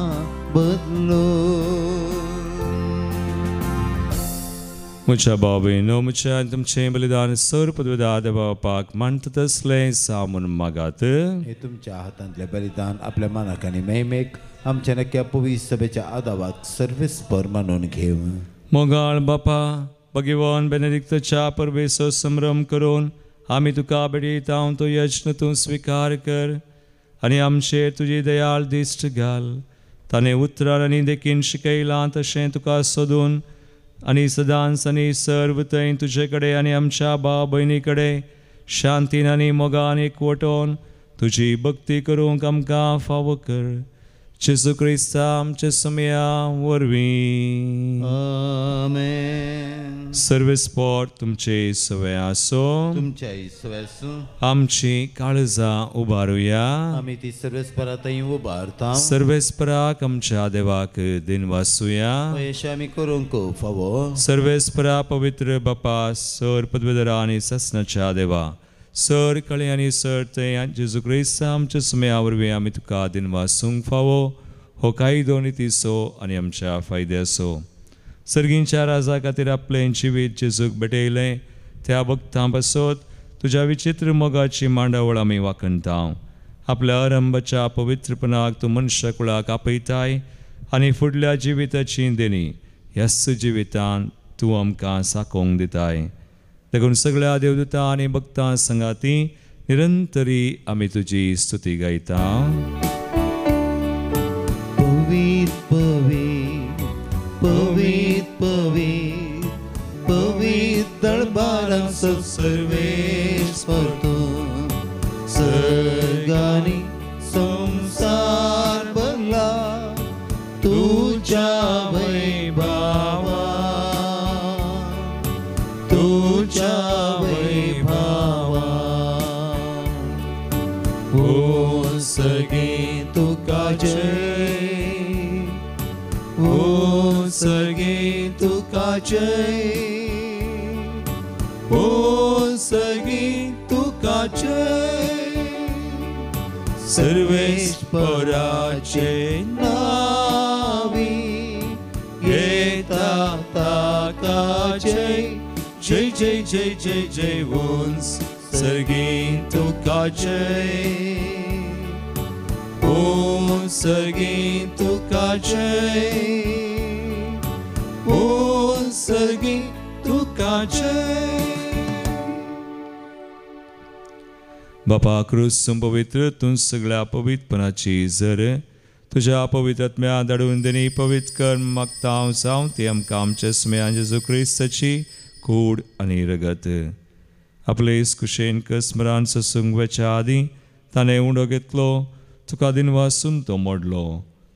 बदलो. म्हज्या भावेनो म्हज्या तुमचें बलिदान सर्पद्वदा देवापाक मानता तसलें सामून मागात. हे तुमच्या हातांतलें बलिदान आपल्या मानाक आनी मेहमेक आमच्या नक्या पवित्र सभेच्या आदावाक सर्वेस्पर मानून घेव. मोगाळ बापा भगवान बेनेडिक्टच्या परबेचो संभ्रम करून आमी तुका बेडयता तो यज्ञ तूं स्विकार कर आनी आमचेर तुजी दयाळ दिश्ट घाल. ताणें उतरार आनी देखीन शिकयलां तशें तुका सोदून आनी सदांच आनी सर्व थंय तुजे कडेन आनी आमच्या भाव भयणी कडेन शांतीन आनी मोगान एकवटोन तुजी भक्ती करूंक आमकां फावो कर. जेजू क्रिस्ता आमच्या सुम्या वरवीं. आमेन. सर्वेस्पर तुमचे सवे आसो. तुमच्या सवेसू आमची काळजां उबारुया. आमी ती सर्वेस्परांतय उबारता. सर्वेस्पराक आमच्या देवाक दिन वासूया. अशें आमी करूंक फावो. सर्वेस्परा पवित्र बापा सर पदवीधरा आनी ससनाच्या देवा सर कळे आनी सर ते जेजू क्रिस्ता आमच्या सुम्या वरवीं आमी तुका दिन वासूंक फावो. हो कायदो नितीसो आनी आमच्या फायद्याचो. सर्गींच्या राजा खातीर आपलें जिवीत जेजूक भेटयलें त्या भक्तां पासत तुज्या विचित्र मोगाची मांडावळ आमी वाखणटा. आपल्या आरंभाच्या पवित्रपणाक तूं मनशा कुळाक आपयताय आनी फुडल्या जिविताची देणी ह्याच जिवितान तूं आमकां साकोंक दिताय. देखून सगळ्या देवदूतां आनी भक्तां संगाती निरंतरी आमी तुजी स्तुती गायता. तुझ्या वैभवा तुझ्या वैभवा ओ सगळे तुका जय ओ सगळे तुका जय ओ सगळे तुका जय सर्वेश्वराचे नावी येता ताका जय जय जय जय जय जय वंस सर्गे तुका जय ओ सर्गे तुका जय ओ सर्गे तुका जय बापा क्रूस पवित्र तू सगळ्या पवित्रपणाची जर तुझ्या पवित्रात्म्या धाडून देणी पवित्र कर मागता जावं ती आमकां आमच्या स्मयान जेजू क्रिस्ताची कूड आनी रगत आपले कुशेन स्मरण ससूंगच्या आदी ताणें उंडो घेतलो तुका दिन वासून तो मोडलो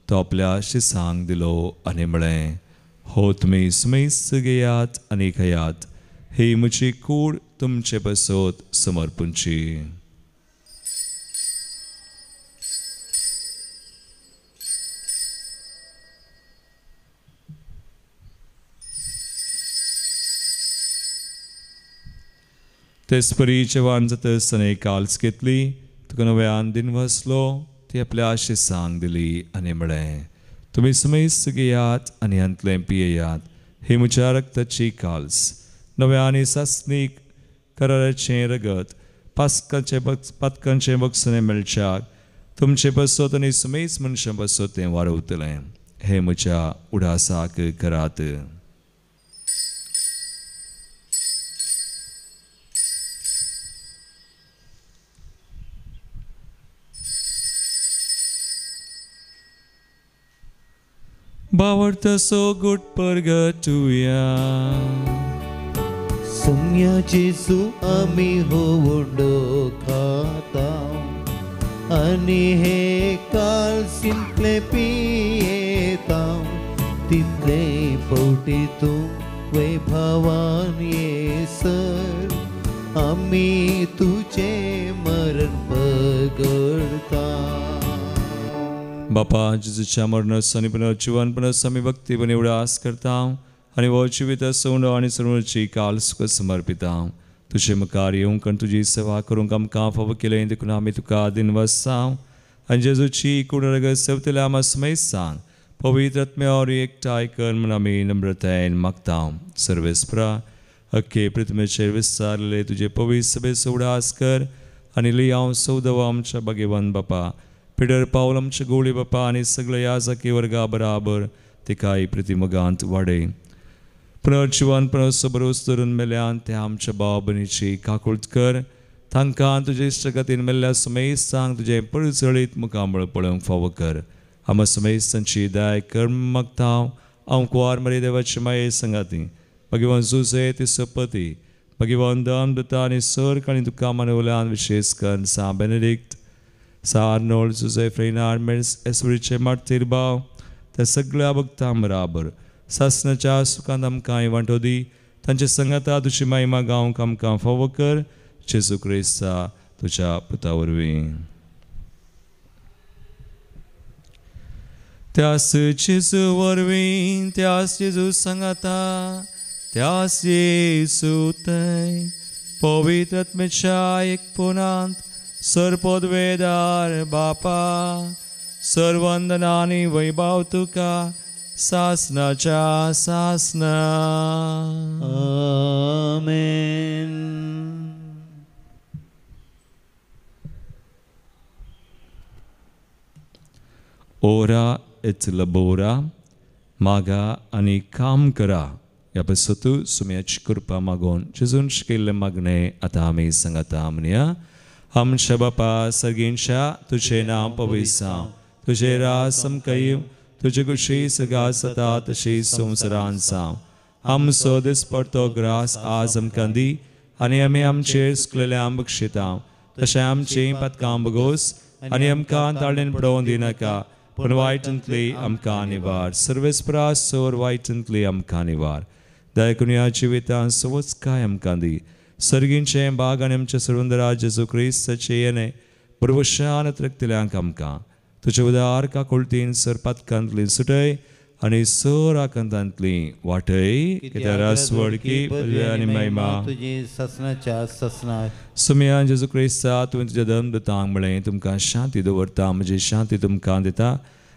तो आपल्या शिसांक दिलो आनी म्हळें हो तुमी स्मेस्त घेयात आनी खयात ही म्हजी कूड तुमचे बसोत समर्पूंची तेच परी जेवण जातसताना काल्स घेतली तुका नव्यान दिन वसलो ती आपल्या शिसांक दिली आनी म्हळें तुमी समेस्त घेयात आनी अंतलें पियेयात ही म्हज्या रक्ताची काल्स नव्या आनी सासनीक कराराचें रगत पातकांचे बक्षणे मेळच्याक तुमचे बसोत आनी समेस्त मनशां बसोत तें वाडवतलें हे म्हज्या उडासाक करात बावडतसो गुट परगटुया सम्या जेजू आमी होवडो खाता आनी हे काल सिंपले पियेता तितले पवटी तूं वैभवान येसर आमी तुझे मरण पगडता बापा जेजूच्या मरणास आनी पुनर्जीवनपणास आमी भक्तीपणे उडास करता आनी वो जिवीत सोंड आनी सर्वची काल सुख समर्पिता तुजे मुखार येवंक आनी तुजी सेवा करूंक आमकां फावो केलें देखून आमी तुका दिन वसांव आनी जेजूची कूड रगत सेवतले आमी समेस्त सांग पवित्र आत्म्यावर एकठांय कर म्हूण आमी नम्रतायेन मागता सर्वेस्परा अख्खे पृथ्वीचेर विस्तारलेले तुजे पवित्र सभेचो उडास कर आनी लियाव सौदव आमच्या भगवान बापा पिडर पावल आमच्या गोळी बापा आनी सगळे याजकी वर्गा बराबर तिकाय प्रतिमगांत वाडय पुनर्जीवन परस बरोस धरून मेल्यान ते आमच्या भाव भयणीची काकुळट कर तांकां तुजे इश्टगतीन मेल्ल्या समेस्त सांग तुजें पळचळीत मुखामळ पळोवंक फावो कर आम समेस्तांची दाय कर मागता हांव कुंवार मरे देवाची माये संगाती भगवान जुजे ती सपती भगवान दान दुता आनी सर आनी तुका मानवल्यान विशेष कर सा बेनेडिक्ट सा आर्नोल्ड जुजे फ्रेनार्ड मेल्स एसवरीचे मार्तीर भाव त्या सगळ्या भक्तां बराबर सासनाच्या सुखांत आमकां वांटो दी तांचे संगता तुजी महिमा गावंक आमकां फावो कर जेजू क्रिस्ता तुज्या पुता वरवीं त्यास जेजू वरवीं त्यास जेजू संगता त्यास येसू थंय पवित्र आत्म्याच्या एकपणांत सरपदवेदार बापा सर्वंदनानी वैभव तुका सासनाच्या सासना आमेन ओरा et labora मागा आनी काम करा ह्या पसतू सुम्याची कृपा मागोन जेजून शिकयल्ले मागणे आतां आमी सांगता म्हणया आमच्या बापा सगळींच्या तुझे नाम पविसांव तुझे रास समकयू तुझे कुशी सगा सता तशी संवसारान साव आमचो दिसपडतो ग्रास आज आमकां दी आनी आमी आमचेर सुकलेल्या बक्षिता तशें आमची पतकां बगोस आनी आमकां ताळेन पडोवन दिनाका पण वायटांतली आमकां निवार. सर्वेस्परासोर वायटांतली आमकां निवार. दयाकुनिया जिवितां सवचकाय आमकां दी. सर्गींचे बाग आनी आमचे सर्वंदरा जेजू क्रिस्ताचे येणे प्रभुशान रक्तल्यांक आमकां तुजे उदार काकुळतीन सर पातकांतली सुटय आनी सर आकांतांतली वाटय. कित्याक वडकी आनी महिमा तुजी ससनाच्या ससनार. सुमया जेजू क्रिस्ता तुवें तुज्या धर्मदूतांक म्हळें तुमकां शांती दवरता म्हजी शांती तुमकां दिता.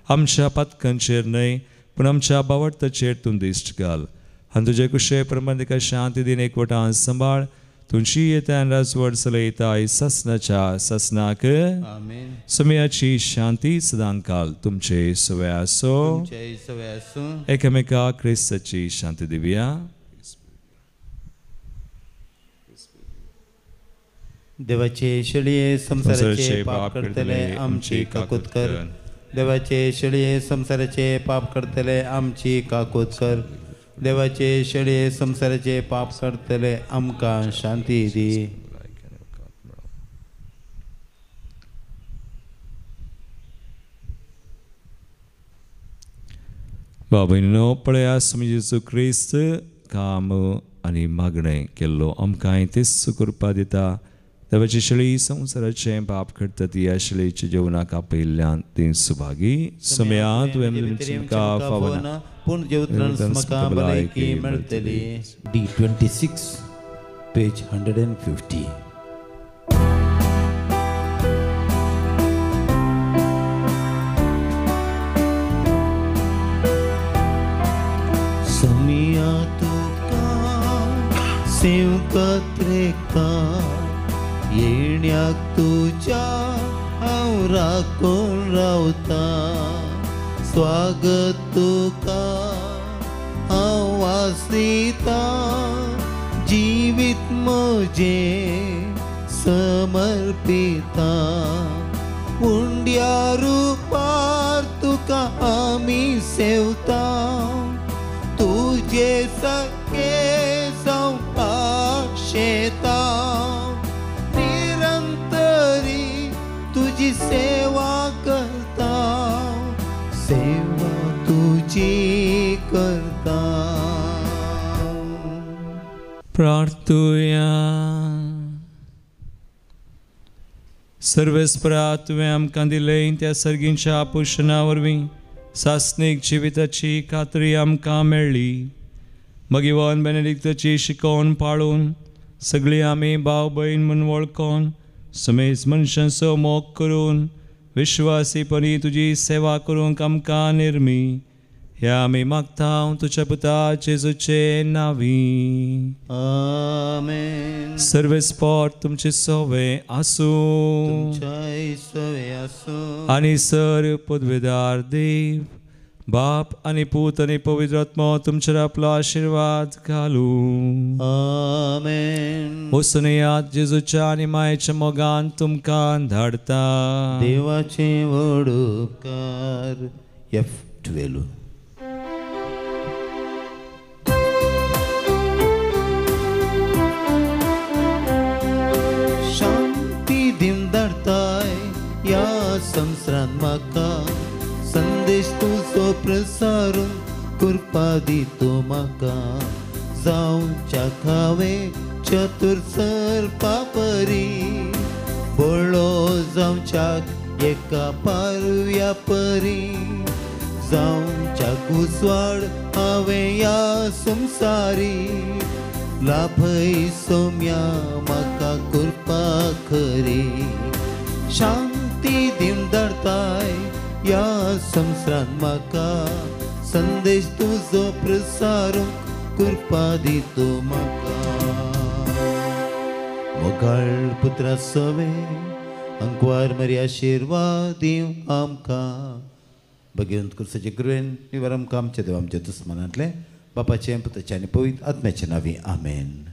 आमच्या पातकांचेर न्हय पूण आमच्या बावडताचेर तूं दिश्ट घाल आनी तुजे कुशे प्रमाण तिका शांती दिन एकवटान सांबाळ. तुमची येता राजवड चलयताय ससनाच्या ससनाक. आमेन. सुमयाची शांती सदांकाल तुमचे सवय आसो. जय सवय आसूं. एकामेकाक क्रिस्ताची शांती दिवया. देवाचे शेळये संसाराचे पाप करतले आमची काकूत कर. देवाचे शेळये संसाराचे पाप करतले आमची काकूत कर. देवाचे शेळये संसाराचे पाप करतले आमकां शांती दी. बाबीनो पळयास जेजू क्रिस्त काम आनी मागणें केल्लो आमकां तेच कृपा दिता. देवाची शेळी संसाराचे पाप करता ती ह्या शेळयेच्या जेवणाक आपयल्ल्यान ती सुभागी. सुमया तुवें तुमकां फावना पूण जेवतल्यान म्हाका भलायकी मेळटली. D26 page 150. समिया तुका सेवकत रेखता येण्याक तुज्या हांव राखून रावता. स्वागत तुका हांव वासिता जिवीत म्हजें समर्पिता. उंड्या रुपार तुका आमी सेवता. तुजे सखे जावपाक शेता. निरंतरी तुजी सेवा करता. सेवा तुजी करता. प्रार्थुया. सर्वेस्परा तुवें आमकां दिलें त्या सर्गींच्या पोशणा वरवीं सासनीक जिविताची खात्री आमकां मेळ्ळी. भगवान बेनेडिक्ताची शिकवण पाळून सगळीं आमी भाव भयण म्हूण वळखून समेज मनशांचो मोग करून विश्वासीपणी तुजी सेवा करूंक आमकां निर्मी. ह्या आमी मागता तुज्या पुता जेजूचे नांवी. आमेन. सर्वेस्पर तुमचे सवे आसूं. तुमच्याय सवे आसूं. आनी सर पदवेदार देव बाप आनी पूत आनी पवित्र आत्मा तुमचेर आपलो आशिर्वाद घालूं. आमेन. वसुनेयात जेजूच्या आनी मायेच्या मोगान तुमकां धाडता. देवाचे व्हड उपकार. F12. शांती दिम धाडताय या संवसारांत म्हाका. संदेश तुजो प्रसारून कृपा दितो म्हाका. जावच्या खावे चतुर सर पापरी. बळो जावच्याक एका पारुया परी. जावच्या कुसवाड हांवें या संवसारी. लाभय सौम्या म्हाका कृपा खरी. शांती दिम धाडताय या संवसारांत म्हाका. संदेश तुजो प्रसारूंक कृपा दितो म्हाका. मोगाळ पुत्रा सवे अंकवार मरी आशिर्वाद दिवं आमकां. भगवंत कृष्णाचे कृपेन निवार आमकां आमच्या देवा आमच्या दुस्मनांतले बापाचे पुताचे आनी पवित्र आत्म्याचे नांवी. आमेन.